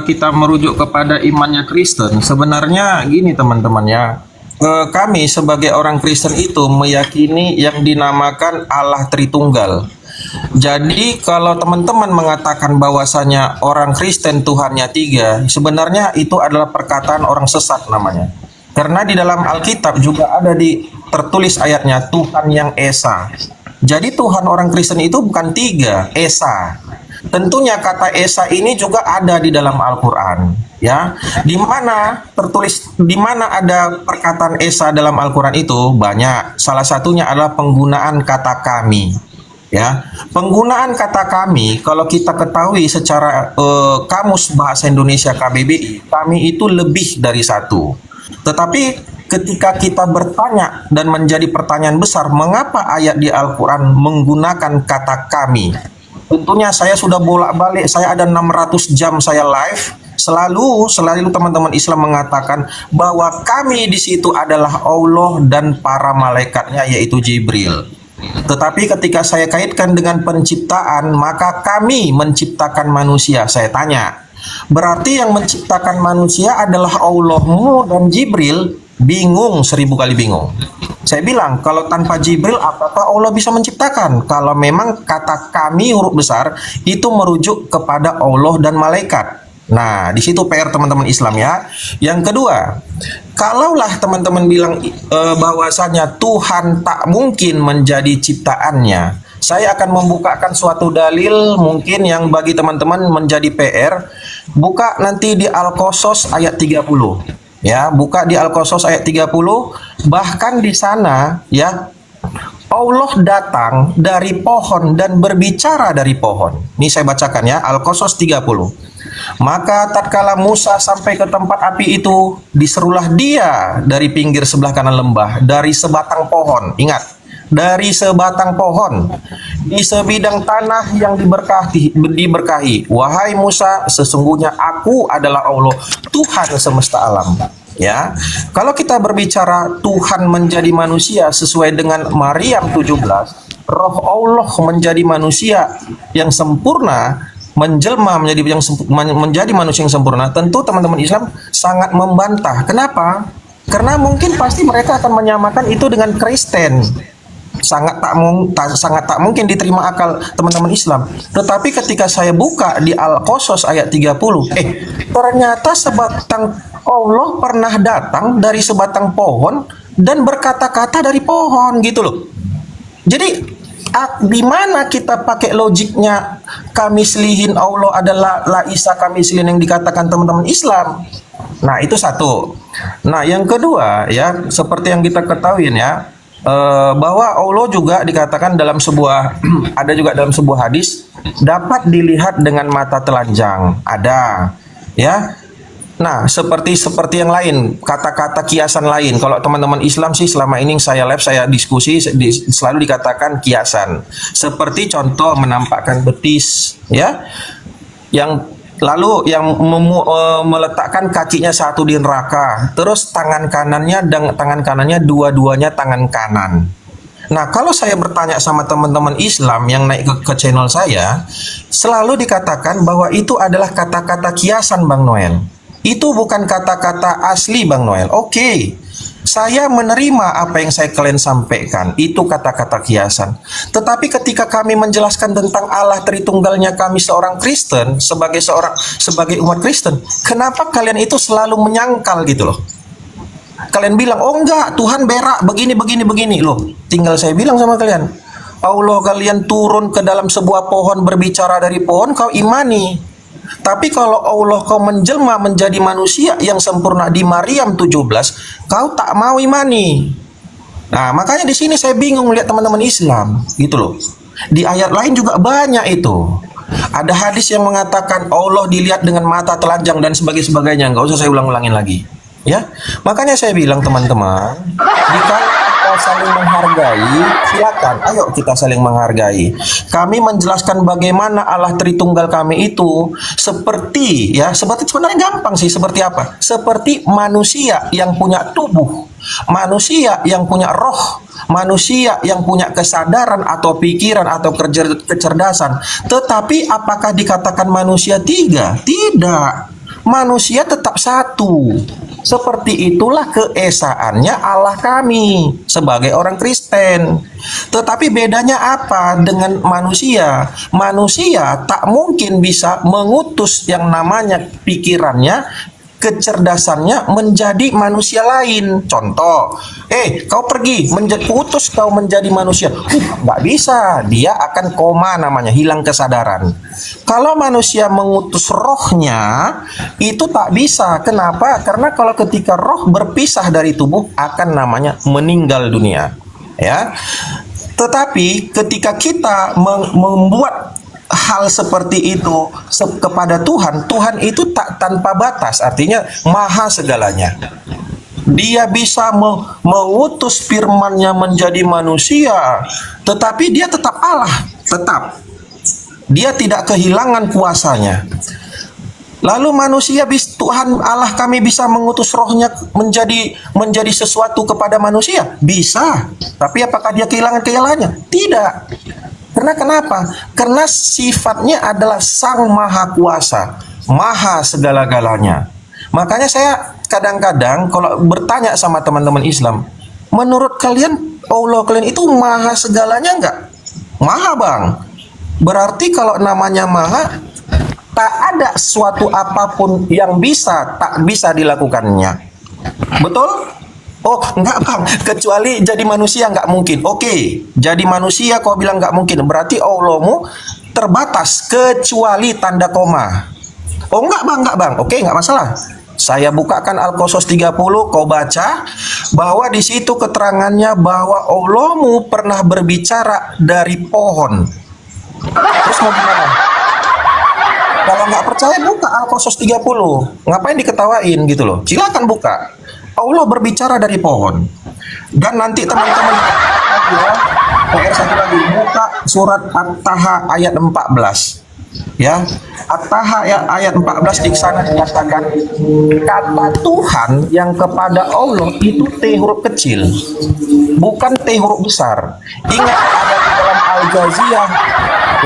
kita merujuk kepada imannya Kristen, sebenarnya gini teman-teman ya. Kami sebagai orang Kristen itu meyakini yang dinamakan Allah Tritunggal. Jadi kalau teman-teman mengatakan bahwasanya orang Kristen Tuhannya 3, sebenarnya itu adalah perkataan orang sesat namanya. Karena di dalam Alkitab juga ada tertulis ayatnya Tuhan yang Esa. Jadi Tuhan orang Kristen itu bukan 3, Esa. Tentunya kata Esa ini juga ada di dalam Al-Quran, ya. Di mana ada perkataan Esa dalam Al-Quran itu banyak. Salah satunya adalah penggunaan kata kami. Ya, penggunaan kata kami, kalau kita ketahui secara Kamus Bahasa Indonesia KBBI, kami itu lebih dari 1. Tetapi ketika kita bertanya dan menjadi pertanyaan besar, mengapa ayat di Al-Quran menggunakan kata kami? Tentunya saya sudah bolak-balik, saya ada 600 jam saya live, selalu teman-teman Islam mengatakan bahwa kami di situ adalah Allah dan para malaikatnya, yaitu Jibril. Tetapi ketika saya kaitkan dengan penciptaan, maka kami menciptakan manusia. Saya tanya, berarti yang menciptakan manusia adalah Allahmu dan Jibril? Bingung, 1000 kali bingung. Saya bilang, kalau tanpa Jibril apakah Allah bisa menciptakan? Kalau memang kata kami huruf besar itu merujuk kepada Allah dan malaikat. Nah, di situ PR teman-teman Islam ya. Yang kedua, kalaulah teman-teman bilang bahwasanya Tuhan tak mungkin menjadi ciptaannya, saya akan membukakan suatu dalil mungkin yang bagi teman-teman menjadi PR. Buka nanti di Al-Qasas ayat 30. Ya, buka di Al-Qasas ayat 30. Bahkan di sana ya, Allah datang dari pohon dan berbicara dari pohon. Ini saya bacakan ya, Al-Qasas 30. Maka tatkala Musa sampai ke tempat api itu, diserulah dia dari pinggir sebelah kanan lembah, dari sebatang pohon. Ingat, dari sebatang pohon, di sebidang tanah yang diberkahi. Wahai Musa, sesungguhnya aku adalah Allah, Tuhan semesta alam. Ya, kalau kita berbicara Tuhan menjadi manusia sesuai dengan Maryam 17, Roh Allah menjadi manusia yang sempurna, menjelma menjadi manusia yang sempurna. Tentu teman-teman Islam sangat membantah. Kenapa? Karena mungkin pasti mereka akan menyamakan itu dengan Kristen. Sangat tak mungkin diterima akal teman-teman Islam. Tetapi ketika saya buka di Al-Qasas ayat 30, ternyata sebatang Allah pernah datang dari sebatang pohon dan berkata-kata dari pohon, gitu loh. Jadi di mana kita pakai logiknya kamislihin Allah adalah laisa kamislihin yang dikatakan teman-teman Islam? Nah, itu satu. Nah, yang kedua ya, seperti yang kita ketahui ya, bahwa Allah juga dikatakan dalam sebuah ada juga dalam sebuah hadis dapat dilihat dengan mata telanjang, ada ya. Nah, seperti yang lain, kata-kata kiasan lain. Kalau teman-teman Islam sih selama ini saya live, saya diskusi selalu dikatakan kiasan. Seperti contoh menampakkan betis, ya. Yang lalu yang meletakkan kakinya satu di neraka, terus tangan kanannya dua-duanya tangan kanan. Nah, kalau saya bertanya sama teman-teman Islam yang naik ke channel saya, selalu dikatakan bahwa itu adalah kata-kata kiasan, Bang Noel. Itu bukan kata-kata asli, Bang Noel. Oke. Saya menerima apa yang kalian sampaikan, itu kata-kata kiasan. Tetapi ketika kami menjelaskan tentang Allah Tritunggalnya kami seorang Kristen, sebagai umat Kristen, kenapa kalian itu selalu menyangkal gitu loh? Kalian bilang, oh enggak, Tuhan berak, begini loh. Tinggal saya bilang sama kalian, Allah kalian turun ke dalam sebuah pohon, berbicara dari pohon, kau imani. Tapi kalau Allah kau menjelma menjadi manusia yang sempurna di Maryam 17, kau tak mau imani. Nah, makanya di sini saya bingung melihat teman-teman Islam, gitu loh. Di ayat lain juga banyak itu. Ada hadis yang mengatakan Allah dilihat dengan mata telanjang dan sebagainya. Nggak usah saya ulang-ulangin lagi. Ya, makanya saya bilang teman-teman, jika kita saling menghargai, silakan, ayo kita saling menghargai. Kami menjelaskan bagaimana Allah Tritunggal kami itu seperti sebenarnya gampang sih, seperti apa? Seperti manusia yang punya tubuh, manusia yang punya roh, manusia yang punya kesadaran atau pikiran atau kecerdasan. Tetapi apakah dikatakan manusia tiga? Tidak. Manusia tetap satu. Seperti itulah keesaannya Allah kami sebagai orang Kristen. Tetapi bedanya apa dengan manusia? Manusia tak mungkin bisa mengutus yang namanya pikirannya, kecerdasannya menjadi manusia lain. Contoh, kau pergi utus kau menjadi manusia, nggak bisa, dia akan koma namanya, hilang kesadaran. Kalau manusia mengutus rohnya itu tak bisa. Kenapa? Karena kalau ketika roh berpisah dari tubuh akan namanya meninggal dunia. Ya, tetapi ketika kita membuat hal seperti itu kepada Tuhan, Tuhan itu tak tanpa batas, artinya maha segalanya. Dia bisa mengutus firman-Nya menjadi manusia, tetapi dia tetap Allah, tetap. Dia tidak kehilangan kuasanya. Lalu manusia, Tuhan Allah kami bisa mengutus rohnya menjadi sesuatu kepada manusia? Bisa. Tapi apakah dia kehilangan-kehilangannya? Tidak. Karena kenapa? Karena sifatnya adalah Sang Maha Kuasa, Maha segala-galanya. Makanya saya kadang-kadang kalau bertanya sama teman-teman Islam, menurut kalian Allah kalian itu maha segalanya enggak? Maha, Bang. Berarti kalau namanya maha, tak ada suatu apapun yang tak bisa dilakukannya. Betul? Oh, enggak, Bang. Kecuali jadi manusia enggak mungkin. Oke, jadi manusia kau bilang enggak mungkin. Berarti Allahmu terbatas kecuali tanda koma. Oh, enggak, Bang. Oke, enggak masalah. Saya bukakan Al-Qasas 30, kau baca bahwa di situ keterangannya bahwa Allahmu pernah berbicara dari pohon. Terus mau gimana? Kalau nggak percaya buka Al-Qasas 30. Ngapain diketawain gitu loh? Silakan buka. Allah berbicara dari pohon. Dan nanti teman-teman satu lagi buka surat At-Taha ayat 14. Ya, At-Taha ayat 14 di sana dikatakan kata Tuhan yang kepada Allah itu T huruf kecil, bukan T huruf besar. Ingat ada di dalam Al-Jaziyah,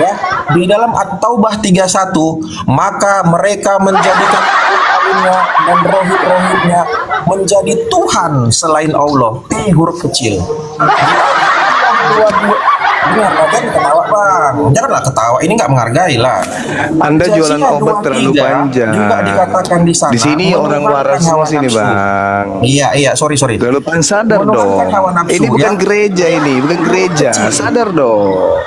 ya, di dalam At-Taubah 31, maka mereka menjadikan alim-alimnya dan rohib-rohibnya menjadi Tuhan selain Allah, T huruf kecil. Di jangan ketawa, Bang. Janganlah ketawa. Ini nggak menghargai lah. Anda jualan obat terlalu panjang. Juga dikatakan di sana. Di sini orang waras semua sini, Bang. Iya. Sorry. Terlalu sadar dong. Ini bukan gereja ini, bukan gereja. Sadar dong.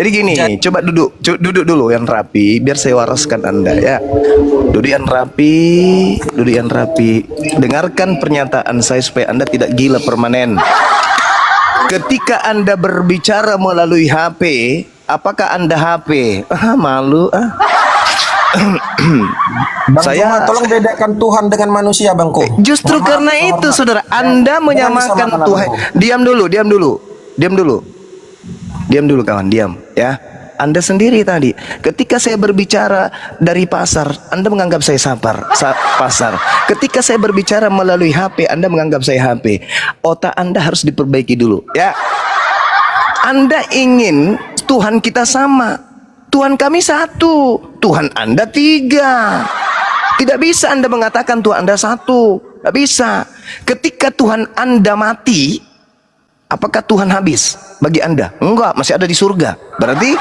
Jadi gini, coba duduk dulu yang rapi, biar saya waraskan Anda ya. Duduk yang rapi. Dengarkan pernyataan saya supaya Anda tidak gila permanen. Ketika Anda berbicara melalui HP, apakah Anda HP? Malu. Saya tolong bedakan Tuhan dengan manusia, Bangko. Justru karena itu, saudara, Anda menyamakan Tuhan. Diam dulu, kawan, diam, ya. Anda sendiri tadi, ketika saya berbicara dari pasar, Anda menganggap saya pasar. Ketika saya berbicara melalui HP, Anda menganggap saya HP. Otak Anda harus diperbaiki dulu, ya. Anda ingin Tuhan kita sama. Tuhan kami satu, Tuhan Anda tiga. Tidak bisa Anda mengatakan Tuhan Anda satu. Tidak bisa. Ketika Tuhan Anda mati, apakah Tuhan habis bagi Anda? Enggak, masih ada di surga. Berarti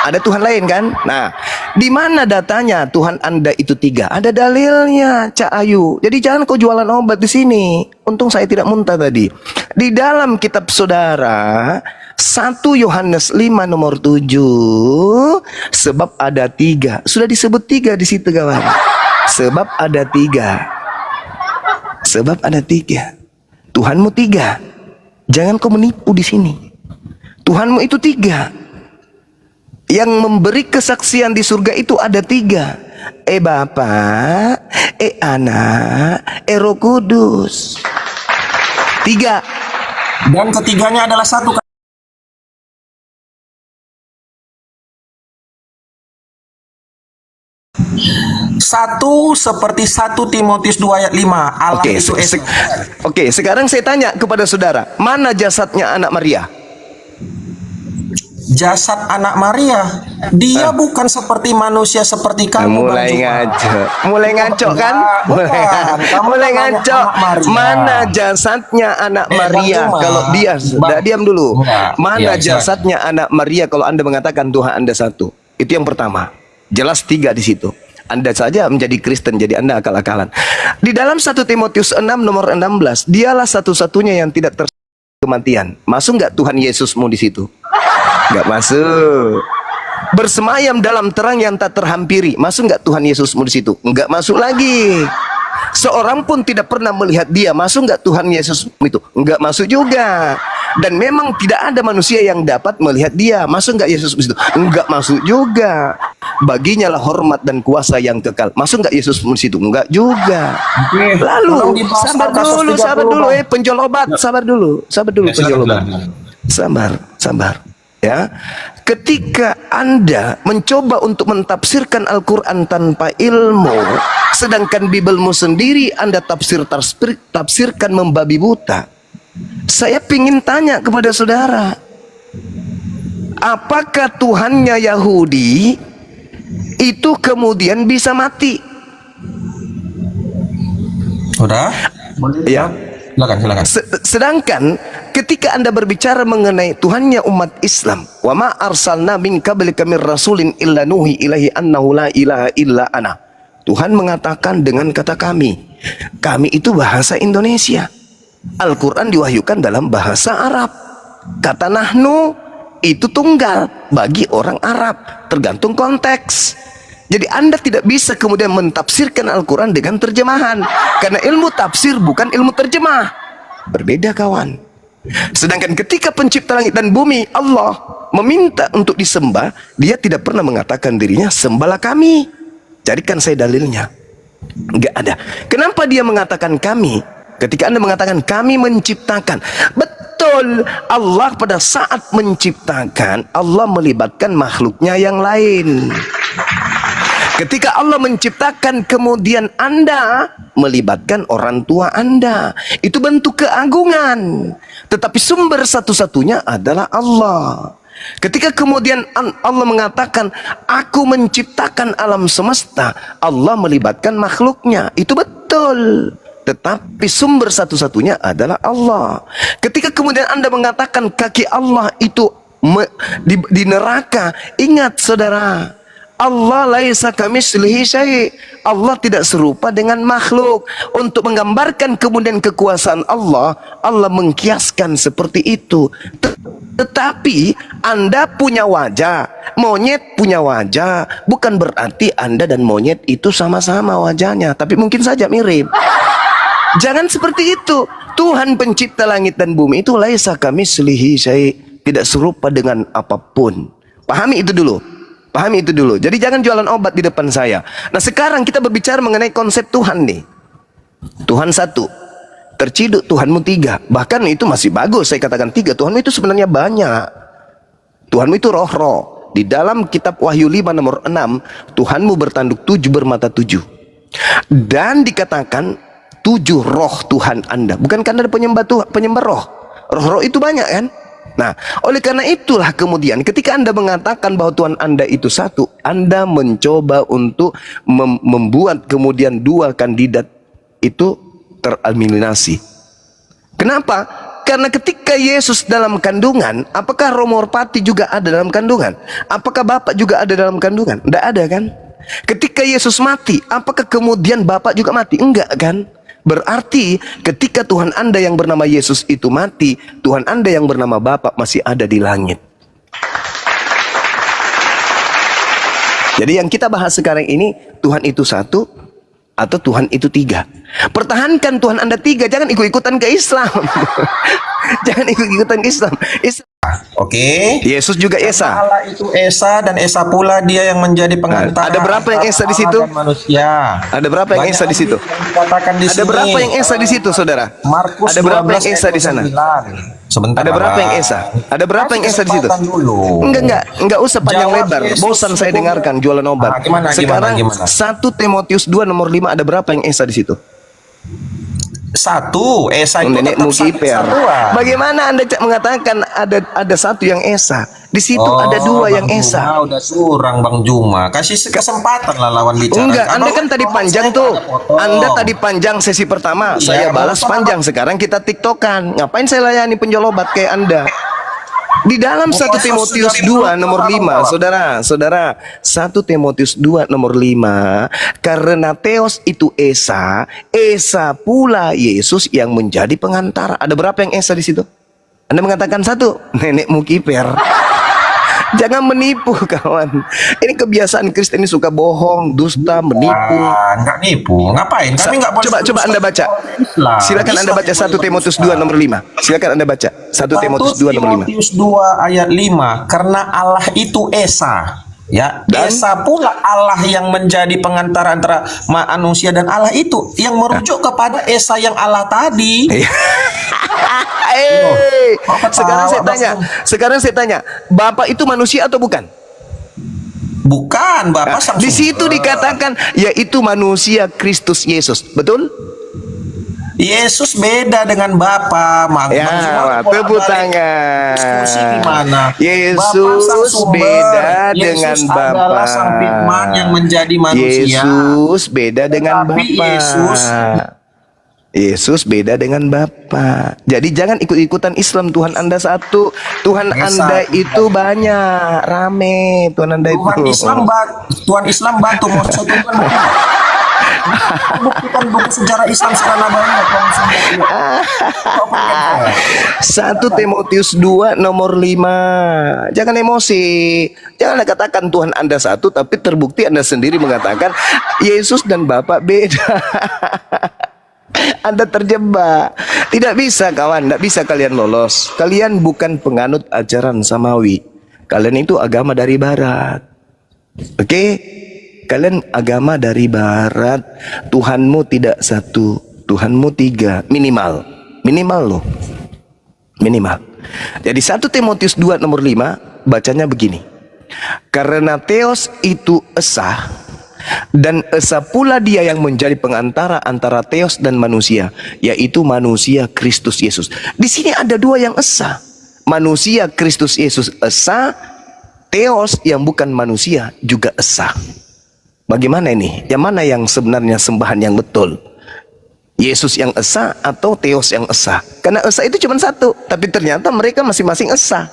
ada Tuhan lain kan? Nah, di mana datanya Tuhan Anda itu 3? Ada dalilnya, Cak Ayu. Jadi jangan kau jualan obat di sini. Untung saya tidak muntah tadi. Di dalam kitab saudara 1 Yohanes 5 nomor 7, sebab ada 3. Sudah disebut 3 di situ kawan. Sebab ada 3. Sebab ada 3. Tuhanmu 3. Jangan kau menipu di sini. Tuhanmu itu 3. Yang memberi kesaksian di surga itu ada 3. Bapa, Anak, Roh Kudus. 3. Dan ketiganya adalah satu. Satu seperti 1 Timotius 2 ayat 5. Allah Oke, itu Esa. Oke, sekarang saya tanya kepada saudara, mana jasadnya anak Maria? Jasad anak Maria, dia bukan seperti manusia seperti kamu. Mulai Bang Juma. ngaco, mulai ngaco kan? Bukan. Kamu Mulai kan ngaco. anak Maria. Mana jasadnya anak Bang Maria? Juma. Kalau dia, diam dulu. Enggak. Mana Iya, jasadnya anak Maria kalau Anda mengatakan Tuhan Anda 1? Itu yang pertama. Jelas 3 di situ. Anda saja menjadi Kristen, jadi Anda akal-akalan. Di dalam 1 Timotius 6 nomor 16, dialah satu-satunya yang tidak kematian. Masuk nggak Tuhan Yesusmu di situ? Nggak masuk. Bersemayam dalam terang yang tak terhampiri. Masuk nggak Tuhan Yesusmu di situ? Nggak masuk lagi. Seorang pun tidak pernah melihat dia. Masuk nggak Tuhan Yesus itu? Nggak masuk juga. Dan memang tidak ada manusia yang dapat melihat dia. Masuk nggak Yesus di situ? Nggak masuk juga. Baginya lah hormat dan kuasa yang kekal. Masuk nggak Yesus di situ? Nggak juga. Lalu sabar dulu, penjual obat, sabar dulu, penjual obat. Sabar. Ya, ketika Anda mencoba untuk mentafsirkan Al-Quran tanpa ilmu, sedangkan Bibelmu sendiri Anda tafsirkan membabi buta. Saya ingin tanya kepada saudara, apakah Tuhannya Yahudi itu kemudian bisa mati? Udah? Ya. Silakan. Sedangkan ketika Anda berbicara mengenai Tuhannya umat Islam, wa ma arsalna min qablika mir rasulin illa nuhi ilaihi annahu la ilaha illa ana. Tuhan mengatakan dengan kata kami. Kami itu bahasa Indonesia. Al-Quran diwahyukan dalam bahasa Arab. Kata nahnu itu tunggal bagi orang Arab, tergantung konteks. Jadi Anda tidak bisa kemudian mentafsirkan Al-Quran dengan terjemahan, karena ilmu tafsir bukan ilmu terjemah. Berbeda kawan. Sedangkan ketika pencipta langit dan bumi, Allah meminta untuk disembah, dia tidak pernah mengatakan dirinya sembahlah kami. Carikan saya dalilnya. Enggak ada. Kenapa dia mengatakan kami? Ketika Anda mengatakan kami menciptakan, betul, Allah pada saat menciptakan, Allah melibatkan makhluknya yang lain. Ketika Allah menciptakan, kemudian Anda melibatkan orang tua Anda. Itu bentuk keagungan. Tetapi sumber satu-satunya adalah Allah. Ketika kemudian Allah mengatakan, aku menciptakan alam semesta, Allah melibatkan makhluknya. Itu betul. Tetapi sumber satu-satunya adalah Allah. Ketika kemudian Anda mengatakan kaki Allah itu di neraka, ingat saudara, Allah laisa kamitslihi syai'. Allah tidak serupa dengan makhluk. Untuk menggambarkan kemudian kekuasaan Allah, Allah mengkiaskan seperti itu. Tetapi Anda punya wajah, monyet punya wajah, bukan berarti Anda dan monyet itu sama-sama wajahnya, tapi mungkin saja mirip. Jangan seperti itu. Tuhan pencipta langit dan bumi itu laisa kamitslihi syai', tidak serupa dengan apapun. Pahami itu dulu. Pahami itu dulu. Jadi jangan jualan obat di depan saya. Nah sekarang kita berbicara mengenai konsep Tuhan nih. Tuhan 1. Terciduk Tuhanmu 3. Bahkan itu masih bagus saya katakan 3. Tuhanmu itu sebenarnya banyak. Tuhanmu itu roh-roh. Di dalam kitab Wahyu 5 nomor 6. Tuhanmu bertanduk 7 bermata 7. Dan dikatakan 7 roh Tuhan Anda. Bukankah Anda ada penyembah roh? Roh-roh itu banyak kan? Nah, oleh karena itulah kemudian ketika Anda mengatakan bahwa Tuhan Anda itu 1, Anda mencoba untuk membuat kemudian 2 kandidat itu tereliminasi. Kenapa? Karena ketika Yesus dalam kandungan, apakah Roh Merpati juga ada dalam kandungan? Apakah Bapak juga ada dalam kandungan? Tidak ada kan? Ketika Yesus mati, apakah kemudian Bapak juga mati? Enggak kan? Berarti ketika Tuhan Anda yang bernama Yesus itu mati, Tuhan Anda yang bernama Bapak masih ada di langit. Jadi yang kita bahas sekarang ini, Tuhan itu satu atau Tuhan itu tiga. Pertahankan Tuhan Anda tiga, jangan ikut-ikutan ke Islam. Jangan ikut-ikutan ke Islam. Oke. Yesus juga Esa. Allah itu Esa, dan Esa pula dia yang menjadi pengantar. Ada berapa yang Esa di situ? Manusia. Ada berapa yang Esa di situ? Dikatakan di Ada sini. berapa yang Esa di situ, saudara? Markus Ada berapa yang Esa di sana? 12:9. Sebentar. Ada berapa yang Esa? Ada berapa yang Esa di situ? Enggak usah panjang Jawab lebar. Yesus Bosan saya hukum. dengarkan jualan obat. Gimana? Sekarang 1 Timotius 2 nomor 5 ada berapa yang Esa di situ? Satu, Esa itu Nenek tetap Mukiper. satuan. Bagaimana Anda mengatakan ada satu yang Esa? Di situ ada dua yang Bang Esa. Juma, udah surang Bang Juma. Kasih kesempatan lah lawan bicara. Enggak, Anda kan tadi panjang tuh. Anda tadi panjang sesi pertama, saya balas panjang. Sekarang kita tiktokan. Ngapain saya layani penjolobat kayak Anda? Di dalam 1 Timotius 2 nomor 5, saudara, 1 Timotius 2 nomor 5, karena Theos itu Esa, Esa pula Yesus yang menjadi pengantara. Ada berapa yang Esa di situ? Anda mengatakan satu, Nenek Mukiper. Jangan menipu kawan. Ini kebiasaan Kristen ini suka bohong, dusta, menipu. Enggak nipu. Ngapain? Kami enggak boleh. Coba Anda baca. Silakan Anda baca 1 Timotius 2 nomor 5. Silakan Anda baca 1 Timotius 2 nomor 5. Timotius 2 ayat 5. Karena Allah itu Esa. Ya, Dan? Esa pula Allah yang menjadi pengantara antara manusia dan Allah itu, yang merujuk kepada Esa yang Allah tadi. Sekarang saya tanya, Bapak itu manusia atau bukan? Bukan, Bapak sang Di situ sumber. dikatakan yaitu manusia Kristus Yesus, betul? Yesus beda dengan Bapa. Ya, tepuk tangan. Diskusi di mana? Yesus Bapa sang sumber. beda Yesus dengan adalah Bapa. sang firman yang menjadi manusia. Yesus beda dengan Tetapi Bapa. Yesus beda dengan Bapa. Jadi jangan ikut-ikutan Islam. Tuhan Anda satu, Tuhan Anda itu banyak, rame. Tuhan Anda itu. Tuhan Islam batu mau satukan. Buktikan buku sejarah Islam sekarang banyak. 1 Timotius 2 nomor 5. Jangan emosi. Jangan katakan Tuhan Anda satu, tapi terbukti Anda sendiri mengatakan Yesus dan Bapa beda. Anda terjebak. Tidak bisa kawan, tidak bisa kalian lolos. Kalian bukan penganut ajaran samawi. Kalian itu agama dari barat. Oke? Kalian agama dari barat. Tuhanmu tidak satu, Tuhanmu tiga, minimal. Minimal loh. Minimal. Jadi 1 Timotius 2 nomor 5 bacanya begini. Karena Theos itu Esa, dan Esa pula dia yang menjadi pengantara antara Theos dan manusia, yaitu manusia Kristus Yesus. Di sini ada dua yang Esa. Manusia Kristus Yesus Esa, Theos yang bukan manusia juga Esa. Bagaimana ini? Yang mana yang sebenarnya sembahan yang betul? Yesus yang Esa atau Theos yang Esa? Karena Esa itu cuma satu, tapi ternyata mereka masing-masing Esa.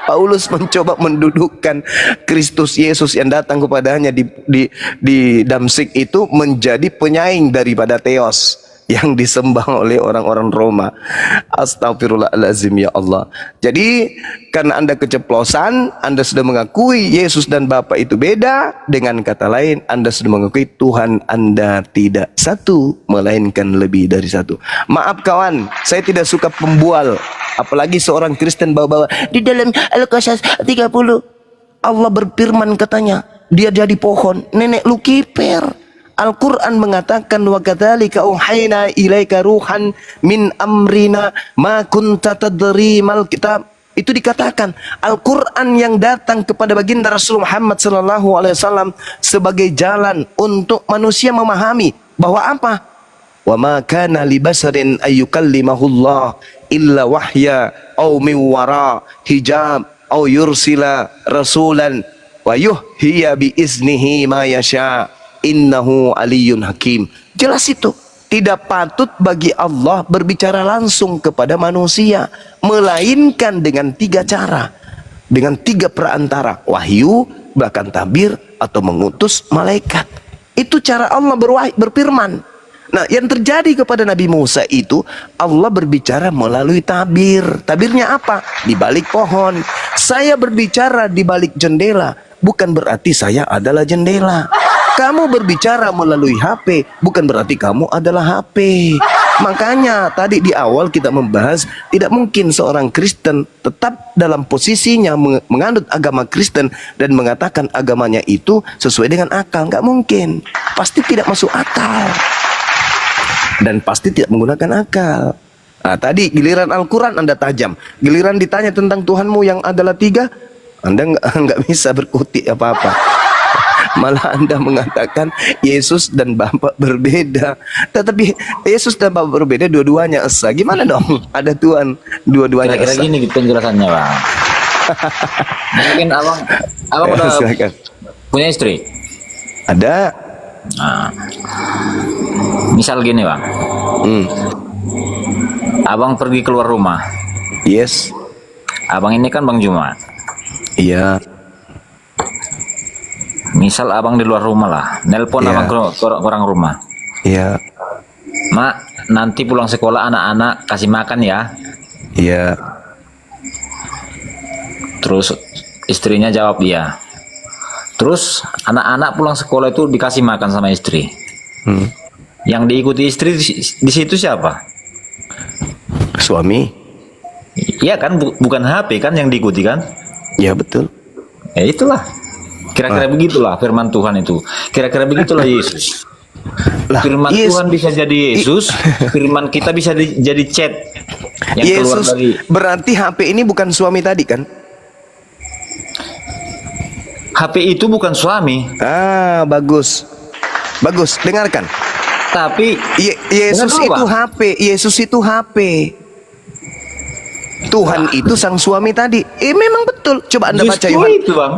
Paulus mencoba mendudukkan Kristus Yesus yang datang kepadanya di Damsik itu menjadi penyaing daripada Theos yang disembah oleh orang-orang Roma. Astagfirullahaladzim, ya Allah. Jadi karena Anda keceplosan, Anda sudah mengakui Yesus dan Bapa itu beda. Dengan kata lain, Anda sudah mengakui Tuhan Anda tidak satu, melainkan lebih dari satu. Maaf kawan, saya tidak suka pembual. Apalagi seorang Kristen bawa-bawa di dalam Al-Qasas 30 Allah berfirman katanya dia jadi pohon. Nenek lu kiper. Al-Quran mengatakan wa kadzalika uhaina ilaika ruhan min amrina ma kunta tadri mal kitab. Itu dikatakan Al-Quran yang datang kepada baginda Rasul Muhammad sallallahu alaihi wasallam sebagai jalan untuk manusia memahami bahwa apa? Wa ma kana li basarin ayyukallimahullah illa wahya au min wara hijab au yursila rasulan wa yuhyiya bi iznihi ma yasha. Innahu aliyun hakim. Jelas itu. Tidak patut bagi Allah berbicara langsung kepada manusia, melainkan dengan 3 cara, dengan 3 perantara, wahyu, bahkan tabir, atau mengutus malaikat. Itu cara Allah berfirman. Nah, yang terjadi kepada Nabi Musa itu, Allah berbicara melalui tabir. Tabirnya apa? Di balik pohon. Saya berbicara di balik jendela, bukan berarti saya adalah jendela. Kamu berbicara melalui HP, bukan berarti kamu adalah HP. Makanya tadi di awal kita membahas, tidak mungkin seorang Kristen tetap dalam posisinya menganut agama Kristen dan mengatakan agamanya itu sesuai dengan akal. Nggak mungkin. Pasti tidak masuk akal. Dan pasti tidak menggunakan akal. Nah, tadi giliran Al-Quran Anda tajam, giliran ditanya tentang Tuhanmu yang adalah 3, Anda nggak bisa berkutik apa-apa. Malah Anda mengatakan Yesus dan Bapa berbeda. Tetapi Yesus dan Bapa berbeda, dua-duanya esa. Gimana dong? Ada Tuhan, dua-duanya Kira-kira esa. gini penjelasannya, Bang. Mungkin abang udah Silakan. punya istri. Ada. Nah, misal gini, Bang. Abang pergi keluar rumah. Yes. Abang ini kan Bang Juma. Iya. Misal abang di luar rumah lah, nelpon Iya. abang ke orang rumah. Iya. Mak, nanti pulang sekolah anak-anak kasih makan ya. Iya. Terus istrinya jawab iya. Terus anak-anak pulang sekolah itu dikasih makan sama istri. Yang diikuti istri di situ siapa? Suami. Iya kan, bukan HP kan yang diikuti kan? Ya betul. Ya itulah. Kira-kira begitulah firman Tuhan itu. Kira-kira begitulah Yesus. Firman Tuhan bisa jadi Yesus, firman kita bisa jadi chat yang keluar Yesus dari. berarti HP ini bukan suami tadi kan? HP itu bukan suami. Ah, bagus. Bagus, dengarkan. Tapi Yesus dengar dulu, itu Bang. HP, Yesus itu HP. Tuhan itu sang suami tadi. Memang betul. Coba Anda baca Justru Yohanes. itu, Bang.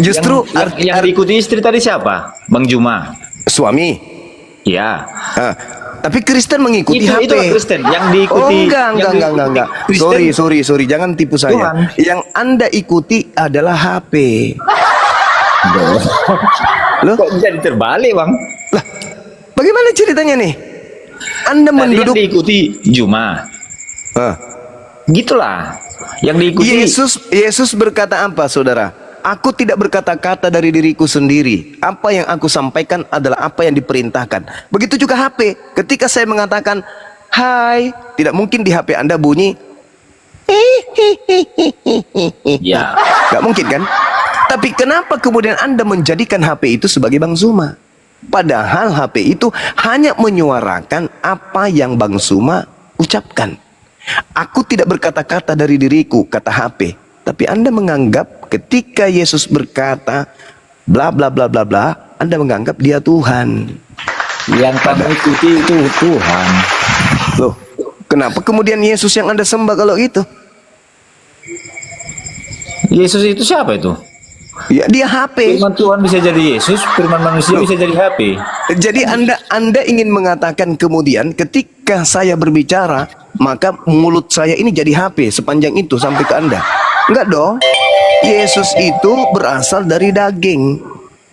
Justru yang diikuti istri tadi siapa? Bang Juma. Suami. Ya. Tapi Kristen mengikuti Itu HP. itulah Kristen yang diikuti. Oh, enggak. Kristen. Sorry, jangan tipu saya. Tuhan. Yang Anda ikuti adalah HP. Loh? Kok jadi terbalik, Bang? Lah, bagaimana ceritanya nih? Anda Tadi menduduk yang diikuti Juma. Gitulah. Yang diikuti Yesus berkata apa, saudara? Aku tidak berkata-kata dari diriku sendiri. Apa yang aku sampaikan adalah apa yang diperintahkan. Begitu juga HP. Ketika saya mengatakan hai, tidak mungkin di HP Anda bunyi ya. Gak mungkin kan? Tapi kenapa kemudian Anda menjadikan HP itu sebagai Bang Zuma? Padahal HP itu hanya menyuarakan apa yang Bang Zuma ucapkan. Aku tidak berkata-kata dari diriku, kata HP. Tapi Anda menganggap ketika Yesus berkata bla bla bla bla bla, Anda menganggap dia Tuhan. Yang kamu ikuti itu Tuhan. Loh, kenapa kemudian Yesus yang Anda sembah kalau gitu? Yesus itu siapa itu? Ya, dia HP. Firman Tuhan bisa jadi Yesus, firman manusia bisa jadi HP. Jadi Anda ingin mengatakan kemudian ketika saya berbicara, maka mulut saya ini jadi HP sepanjang itu sampai ke Anda? Enggak dong. Yesus itu berasal dari daging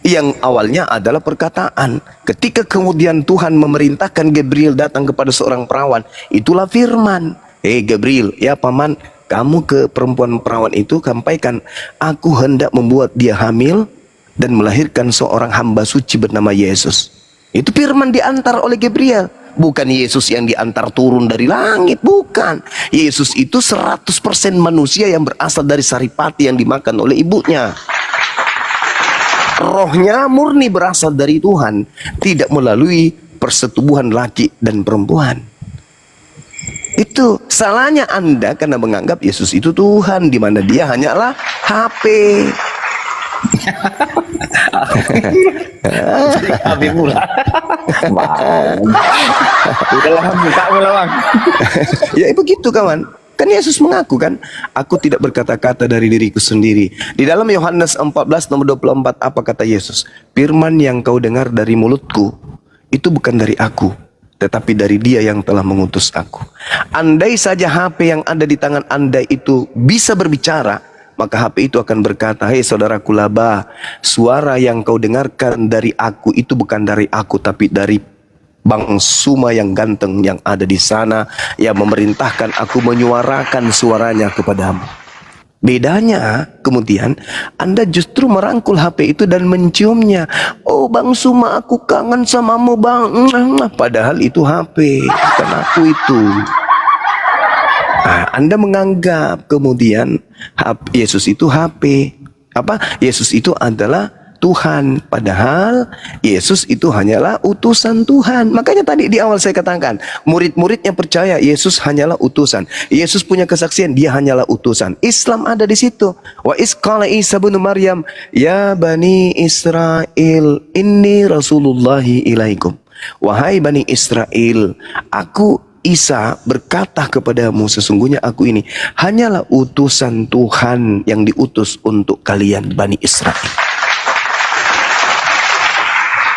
yang awalnya adalah perkataan. Ketika kemudian Tuhan memerintahkan Gabriel datang kepada seorang perawan, itulah firman. Gabriel, ya paman, kamu ke perempuan perawan itu sampaikan, aku hendak membuat dia hamil dan melahirkan seorang hamba suci bernama Yesus. Itu firman diantar oleh Gabriel. Bukan Yesus yang diantar turun dari langit, bukan. Yesus itu 100% manusia yang berasal dari saripati yang dimakan oleh ibunya. Rohnya murni berasal dari Tuhan, tidak melalui persetubuhan laki dan perempuan. Itu salahnya Anda karena menganggap Yesus itu Tuhan, di mana dia hanyalah HP. HP pula. Udahlah, buka mula, Bang. Ya begitu kawan. Kan Yesus mengaku kan, aku tidak berkata-kata dari diriku sendiri. Di dalam Yohanes 14 nomor 24 apa kata Yesus? Firman yang kau dengar dari mulutku itu bukan dari aku, tetapi dari Dia yang telah mengutus aku. Andai saja HP yang ada di tangan Anda itu bisa berbicara, maka HP itu akan berkata, "Hei saudaraku laba, suara yang kau dengarkan dari aku itu bukan dari aku, tapi dari Bang Suma yang ganteng yang ada di sana, yang memerintahkan aku menyuarakan suaranya kepadamu." Bedanya kemudian Anda justru merangkul HP itu dan menciumnya. "Oh Bang Suma, aku kangen samamu Bang." Padahal itu HP, bukan aku itu. Nah, Anda menganggap kemudian Yesus itu HP. Yesus itu adalah Tuhan, padahal Yesus itu hanyalah utusan Tuhan. Makanya tadi di awal saya katakan, murid-muridnya percaya Yesus hanyalah utusan. Yesus punya kesaksian, dia hanyalah utusan. Islam ada di situ. Wa isqala Isa bin Maryam, "Ya bani Israel, inni rasulullahi ilaikum." Wahai bani Israel, aku Isa berkata kepadamu, sesungguhnya aku ini hanyalah utusan Tuhan yang diutus untuk kalian Bani Israel.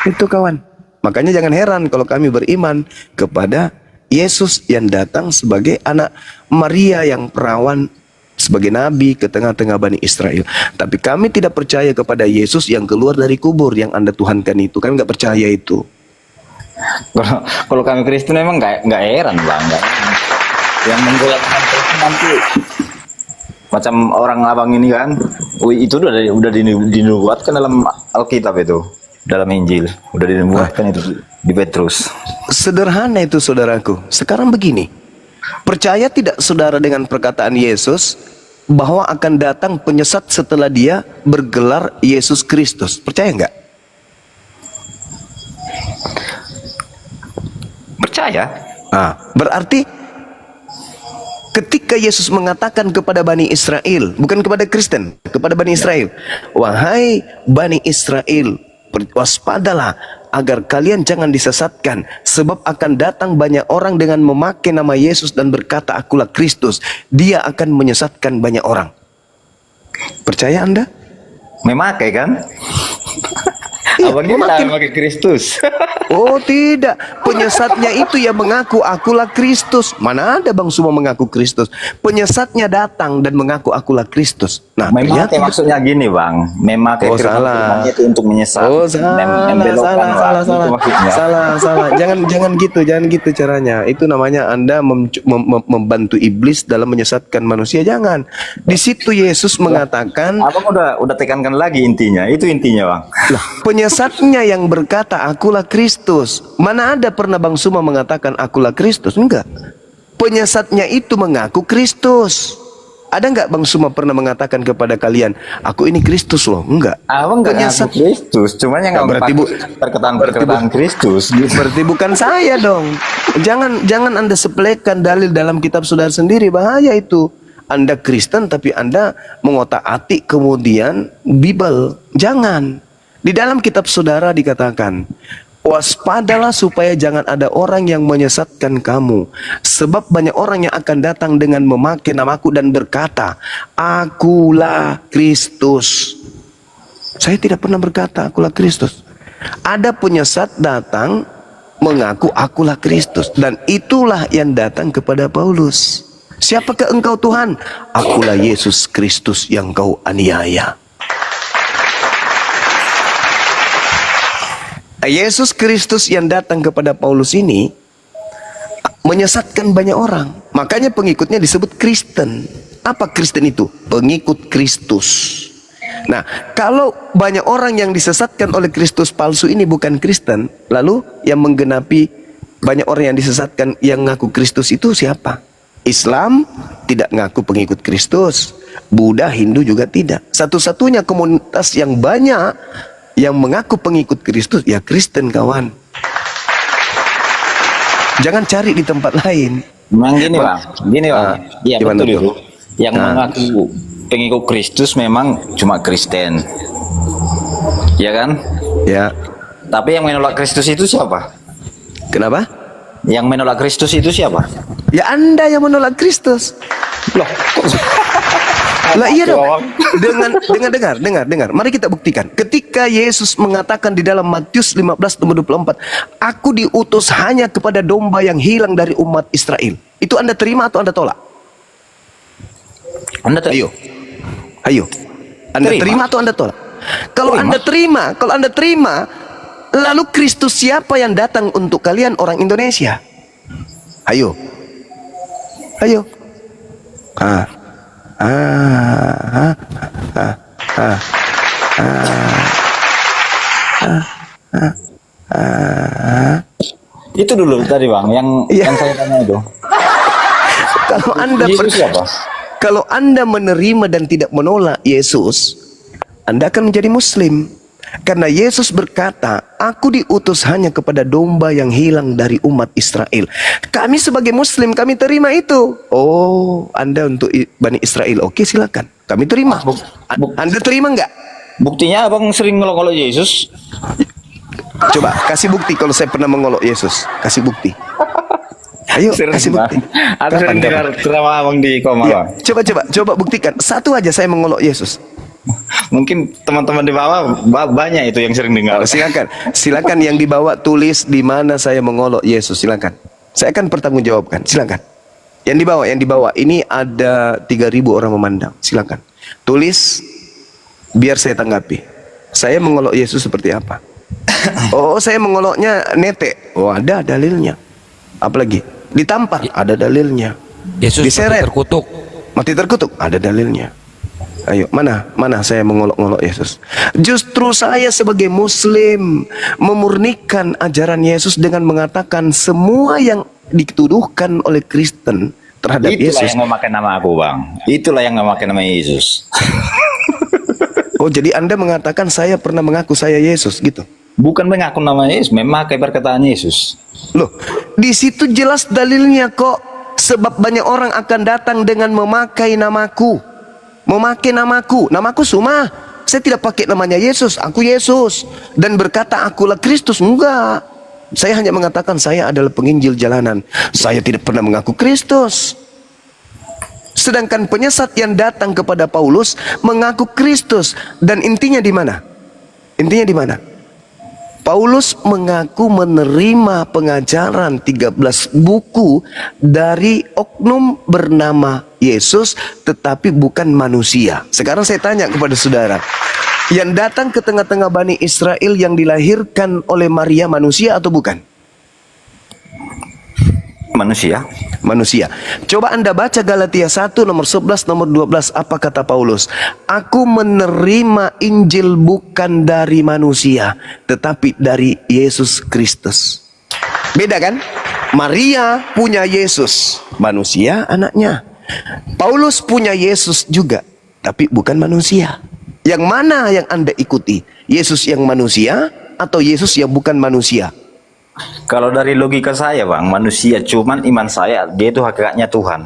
Itu kawan. Makanya jangan heran kalau kami beriman kepada Yesus yang datang sebagai anak Maria yang perawan, sebagai nabi ke tengah-tengah Bani Israel. Tapi kami tidak percaya kepada Yesus yang keluar dari kubur yang Anda tuhankan itu. Kami nggak percaya itu. Kalau kami Kristen memang nggak heran bang, yang menggoyahkan Kristen nanti macam orang abang ini kan, itu udah dinubuatkan dalam Alkitab itu, dalam Injil udah dinubuatkan itu di Petrus. Sederhana itu saudaraku. Sekarang begini, percaya tidak saudara dengan perkataan Yesus bahwa akan datang penyesat setelah dia bergelar Yesus Kristus? Percaya nggak? Percaya. Berarti ketika Yesus mengatakan kepada Bani Israel, bukan kepada Kristen, kepada Bani Israel, "Wahai Bani Israel, waspadalah agar kalian jangan disesatkan, sebab akan datang banyak orang dengan memakai nama Yesus dan berkata, akulah Kristus. Dia akan menyesatkan banyak orang." Percaya Anda? Memakai kan? Iya, Abang ini memakai Kristus. Oh tidak, penyesatnya itu yang mengaku akulah Kristus. Mana ada Bang Suma mengaku Kristus? Penyesatnya datang dan mengaku akulah Kristus. Nah, memakai maksudnya gini bang, memakai salah. itu untuk menyesat. Oh salah. Jangan gitu caranya. Itu namanya Anda membantu iblis dalam menyesatkan manusia. Jangan. Di situ Yesus mengatakan. Abang udah tekankan lagi intinya. Itu intinya bang. Penyesatnya yang berkata akulah Kristus. Mana ada pernah Bang Suma mengatakan akulah Kristus? Enggak. Penyesatnya itu mengaku Kristus. Ada enggak Bang Suma pernah mengatakan kepada kalian, aku ini Kristus loh? Enggak. Abang enggak ngaku Kristus, cuman yang berarti perkataan Kristus. Berarti bukan saya dong. Jangan Anda sepelekan dalil dalam kitab saudara sendiri, bahaya itu. Anda Kristen tapi Anda mengotak-atik kemudian Bible. Jangan. Di dalam kitab saudara dikatakan, waspadalah supaya jangan ada orang yang menyesatkan kamu. Sebab banyak orang yang akan datang dengan memakai namaku dan berkata, akulah Kristus. Saya tidak pernah berkata akulah Kristus. Ada penyesat datang mengaku akulah Kristus. Dan itulah yang datang kepada Paulus. Siapakah engkau Tuhan? Akulah Yesus Kristus yang kau aniaya. Yesus Kristus yang datang kepada Paulus ini menyesatkan banyak orang. Makanya pengikutnya disebut Kristen. Apa Kristen itu? Pengikut Kristus. Nah, kalau banyak orang yang disesatkan oleh Kristus palsu ini bukan Kristen, lalu yang menggenapi banyak orang yang disesatkan yang ngaku Kristus itu siapa? Islam tidak ngaku pengikut Kristus. Buddha, Hindu juga tidak. Satu-satunya komunitas yang banyak yang mengaku pengikut Kristus, ya Kristen kawan. Jangan cari di tempat lain. Memang gini bang, iya betul itu. Yang mengaku pengikut Kristus memang cuma Kristen, ya kan? Ya. Tapi yang menolak Kristus itu siapa? Kenapa? Yang menolak Kristus itu siapa? Ya Anda yang menolak Kristus. Loh, Lah iya dong. Dengar. Mari kita buktikan. Ketika Yesus mengatakan di dalam Matius 15 nomor 24, aku diutus hanya kepada domba yang hilang dari umat Israel. Itu Anda terima atau Anda tolak? Ayo. Anda terima atau Anda tolak? Kalau Anda terima, lalu Kristus siapa yang datang untuk kalian orang Indonesia? Ayo. Itu dulu tadi Bang, yang saya tanya itu. Kalau Anda Yesus siapa? Kalau Anda menerima dan tidak menolak Yesus, Anda akan menjadi Muslim. Karena Yesus berkata, aku diutus hanya kepada domba yang hilang dari umat Israel. Kami sebagai Muslim, kami terima itu. Oh, Anda untuk Bani Israel. Oke, silakan. Kami terima. Anda terima enggak? Buktinya Abang sering ngolok-ngolok Yesus. Coba, kasih bukti kalau saya pernah mengolok Yesus. Kasih bukti. Ayo, kasih bukti. Ada sering dengar ceramah Abang di Koma, Ya, Bang. coba buktikan. Satu aja saya mengolok Yesus. Mungkin teman-teman di bawah banyak itu yang sering dengar. Silakan yang dibawa tulis di mana saya mengolok Yesus. Silakan. Saya akan pertanggungjawabkan. Silakan. Yang dibawa. Ini ada 3.000 orang memandang. Silakan. Tulis biar saya tanggapi. Saya mengolok Yesus seperti apa? Oh, saya mengoloknya nete. Oh, ada dalilnya. Apalagi? Ditampar, ada dalilnya. Yesus Diseret, mati terkutuk. ada dalilnya. Ayo, mana saya mengolok-ngolok Yesus. Justru saya sebagai Muslim memurnikan ajaran Yesus dengan mengatakan semua yang dituduhkan oleh Kristen terhadap Itulah Yesus. yang memakai nama aku, Bang. Itulah yang memakai nama Yesus. Oh, jadi Anda mengatakan saya pernah mengaku saya Yesus gitu? Bukan mengaku nama Yesus, memakai perkataan Yesus. Loh, di situ jelas dalilnya kok. Sebab banyak orang akan datang dengan memakai namaku. Namaku Suma. Saya tidak pakai namanya Yesus, aku Yesus. Dan berkata akulah Kristus, enggak. Saya hanya mengatakan saya adalah penginjil jalanan. Saya tidak pernah mengaku Kristus. Sedangkan penyesat yang datang kepada Paulus mengaku Kristus. Dan intinya di mana? Paulus mengaku menerima pengajaran 13 buku dari oknum bernama Yesus, tetapi bukan manusia. Sekarang saya tanya kepada saudara, yang datang ke tengah-tengah Bani Israel yang dilahirkan oleh Maria manusia atau bukan? Manusia. Coba Anda baca Galatia 1 nomor 11 nomor 12, apa kata Paulus? Aku menerima Injil bukan dari manusia, tetapi dari Yesus Kristus. Beda kan? Maria punya Yesus, manusia anaknya. Paulus punya Yesus juga, tapi bukan manusia. Yang mana yang Anda ikuti? Yesus yang manusia atau Yesus yang bukan manusia? Kalau dari logika saya, Bang, manusia, cuman iman saya dia itu hakikatnya Tuhan.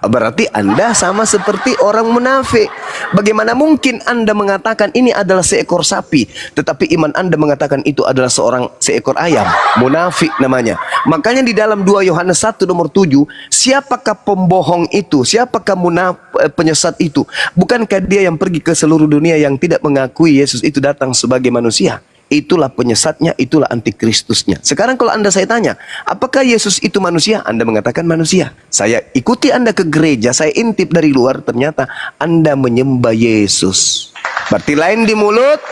Berarti Anda sama seperti orang munafik. Bagaimana mungkin Anda mengatakan ini adalah seekor sapi, tetapi iman Anda mengatakan itu adalah seekor ayam? Munafik namanya. Makanya di dalam 2 Yohanes 1 nomor 7, siapakah pembohong itu? Siapakah penyesat itu? Bukankah dia yang pergi ke seluruh dunia yang tidak mengakui Yesus itu datang sebagai manusia? Itulah penyesatnya, itulah antikristusnya. Sekarang kalau saya tanya, apakah Yesus itu manusia? Anda mengatakan manusia. Saya ikuti Anda ke gereja, saya intip dari luar, ternyata Anda menyembah Yesus. Berarti lain di mulut,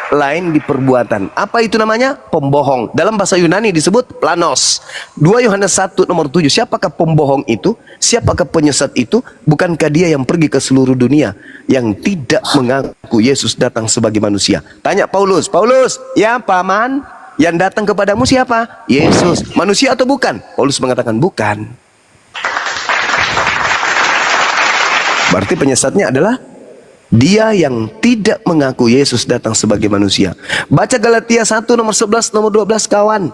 lain di perbuatan. Apa itu namanya? Pembohong. Dalam bahasa Yunani disebut planos. 2 Yohanes 1 nomor 7. Siapakah pembohong itu? Siapakah penyesat itu? Bukankah dia yang pergi ke seluruh dunia yang tidak mengaku Yesus datang sebagai manusia? Tanya Paulus, ya paman, yang datang kepadamu siapa? Yesus. Manusia atau bukan? Paulus mengatakan bukan. Berarti penyesatnya adalah dia yang tidak mengaku Yesus datang sebagai manusia. Baca Galatia 1 nomor 11 nomor 12 kawan.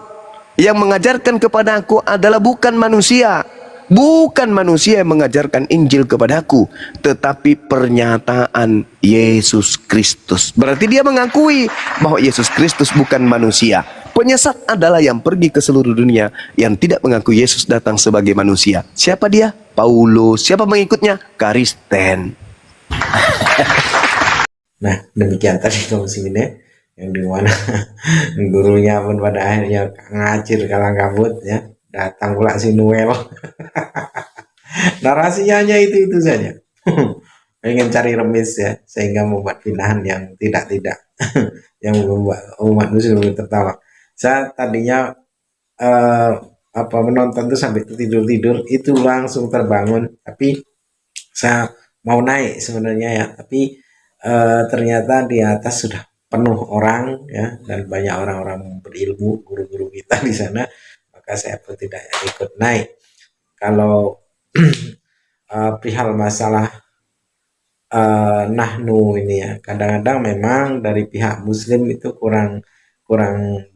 Yang mengajarkan kepada aku adalah bukan manusia. Bukan manusia yang mengajarkan Injil kepadaku, tetapi pernyataan Yesus Kristus. Berarti dia mengakui bahwa Yesus Kristus bukan manusia. Penyesat adalah yang pergi ke seluruh dunia yang tidak mengaku Yesus datang sebagai manusia. Siapa dia? Paulus. Siapa mengikutnya? Kristen. Nah, demikian tadi kaum muslimin yang dimana gurunya pun pada akhirnya ngacir kalang kabut ya, datang pula si Noel. Narasinya hanya itu saja. Ingin cari remis ya, sehingga membuat pinahan yang tidak yang membuat umat muslim tertawa. Saya tadinya menonton tuh sampai tidur itu langsung terbangun, tapi saya mau naik sebenarnya ya, tapi ternyata di atas sudah penuh orang ya, dan banyak orang-orang berilmu, guru-guru kita di sana, maka saya pun tidak ikut naik. Kalau perihal masalah nahnu ini ya, kadang-kadang memang dari pihak muslim itu kurang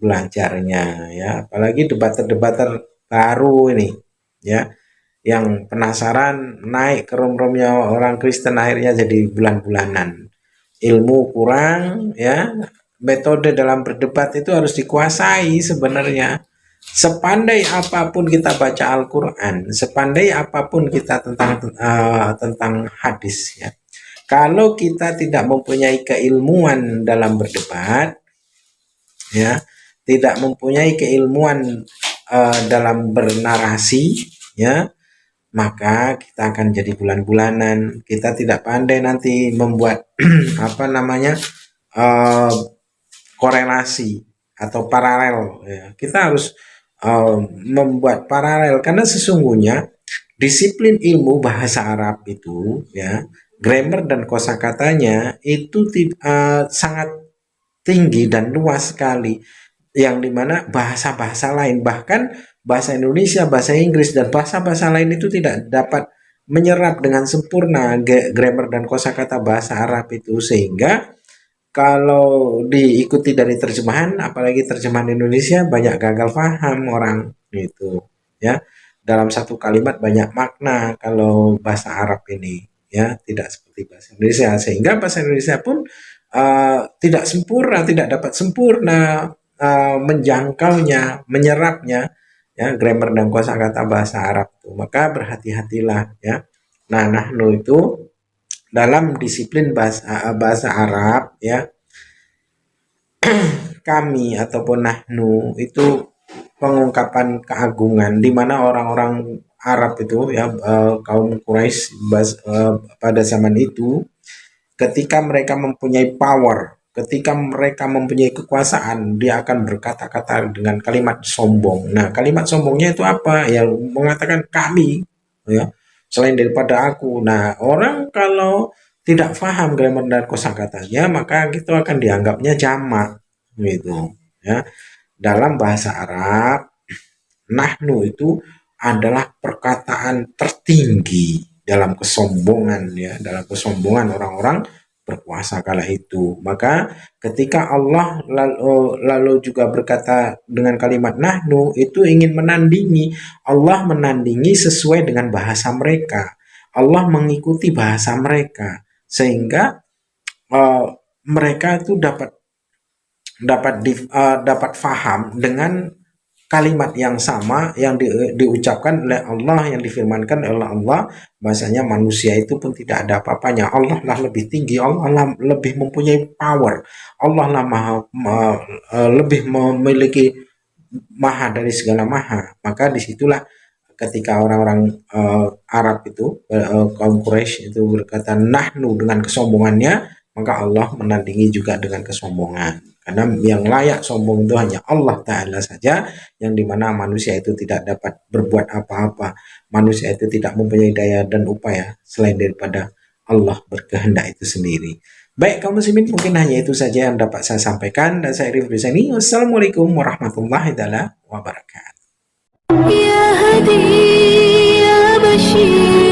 belajarnya ya, apalagi debater baru ini ya, yang penasaran naik ke room-roomnya orang Kristen akhirnya jadi bulan-bulanan. Ilmu kurang ya, metode dalam berdebat itu harus dikuasai sebenarnya. Sepandai apapun kita baca Al-Quran, sepandai apapun kita tentang hadis ya, kalau kita tidak mempunyai keilmuan dalam berdebat ya, tidak mempunyai keilmuan dalam bernarasi ya, maka kita akan jadi bulan-bulanan. Kita tidak pandai nanti membuat korelasi atau paralel ya. Kita harus membuat paralel, karena sesungguhnya disiplin ilmu bahasa Arab itu ya, grammar dan kosakatanya itu sangat tinggi dan luas sekali, yang dimana bahasa-bahasa lain, bahkan bahasa Indonesia, bahasa Inggris, dan bahasa-bahasa lain itu tidak dapat menyerap dengan sempurna grammar dan kosakata bahasa Arab itu, sehingga kalau diikuti dari terjemahan, apalagi terjemahan Indonesia, banyak gagal paham orang gitu ya. Dalam satu kalimat banyak makna kalau bahasa Arab ini ya, tidak seperti bahasa Indonesia, sehingga bahasa Indonesia pun tidak sempurna, tidak dapat sempurna menjangkaunya, menyerapnya ya, grammar dan kosakata bahasa Arab itu. Maka berhati-hatilah ya. Nah, nahnu itu dalam disiplin bahasa Arab ya, kami ataupun nahnu itu pengungkapan keagungan, di mana orang-orang Arab itu ya, kaum Quraisy pada zaman itu, ketika mereka mempunyai power, ketika mereka mempunyai kekuasaan, dia akan berkata-kata dengan kalimat sombong. Nah, kalimat sombongnya itu apa? Ya, mengatakan kami ya, selain daripada aku. Nah, orang kalau tidak paham grammar dan kosakatanya, maka itu akan dianggapnya jamak gitu ya. Dalam bahasa Arab, nahnu itu adalah perkataan tertinggi dalam kesombongan ya, dalam kesombongan orang-orang berkuasa kala itu. Maka ketika Allah lalu juga berkata dengan kalimat nahnu, itu ingin menandingi, Allah menandingi sesuai dengan bahasa mereka, Allah mengikuti bahasa mereka, sehingga mereka itu dapat faham dengan kalimat yang sama yang diucapkan oleh Allah, yang difirmankan oleh Allah, bahasanya manusia itu pun tidak ada apa-apanya, Allah lah lebih tinggi, Allah lah lebih mempunyai power, Allah lah lebih memiliki maha dari segala maha. Maka disitulah ketika orang-orang Arab itu, kaum Quraisy itu berkata nahnu dengan kesombongannya, maka Allah menandingi juga dengan kesombongan. Karena yang layak sombong itu hanya Allah Ta'ala saja, yang dimana manusia itu tidak dapat berbuat apa-apa. Manusia itu tidak mempunyai daya dan upaya selain daripada Allah berkehendak itu sendiri. Baik kaum muslimin, mungkin hanya itu saja yang dapat saya sampaikan, dan saya Rifdi Sani. Wassalamualaikum warahmatullahi wabarakatuh. يا هدي يا بشير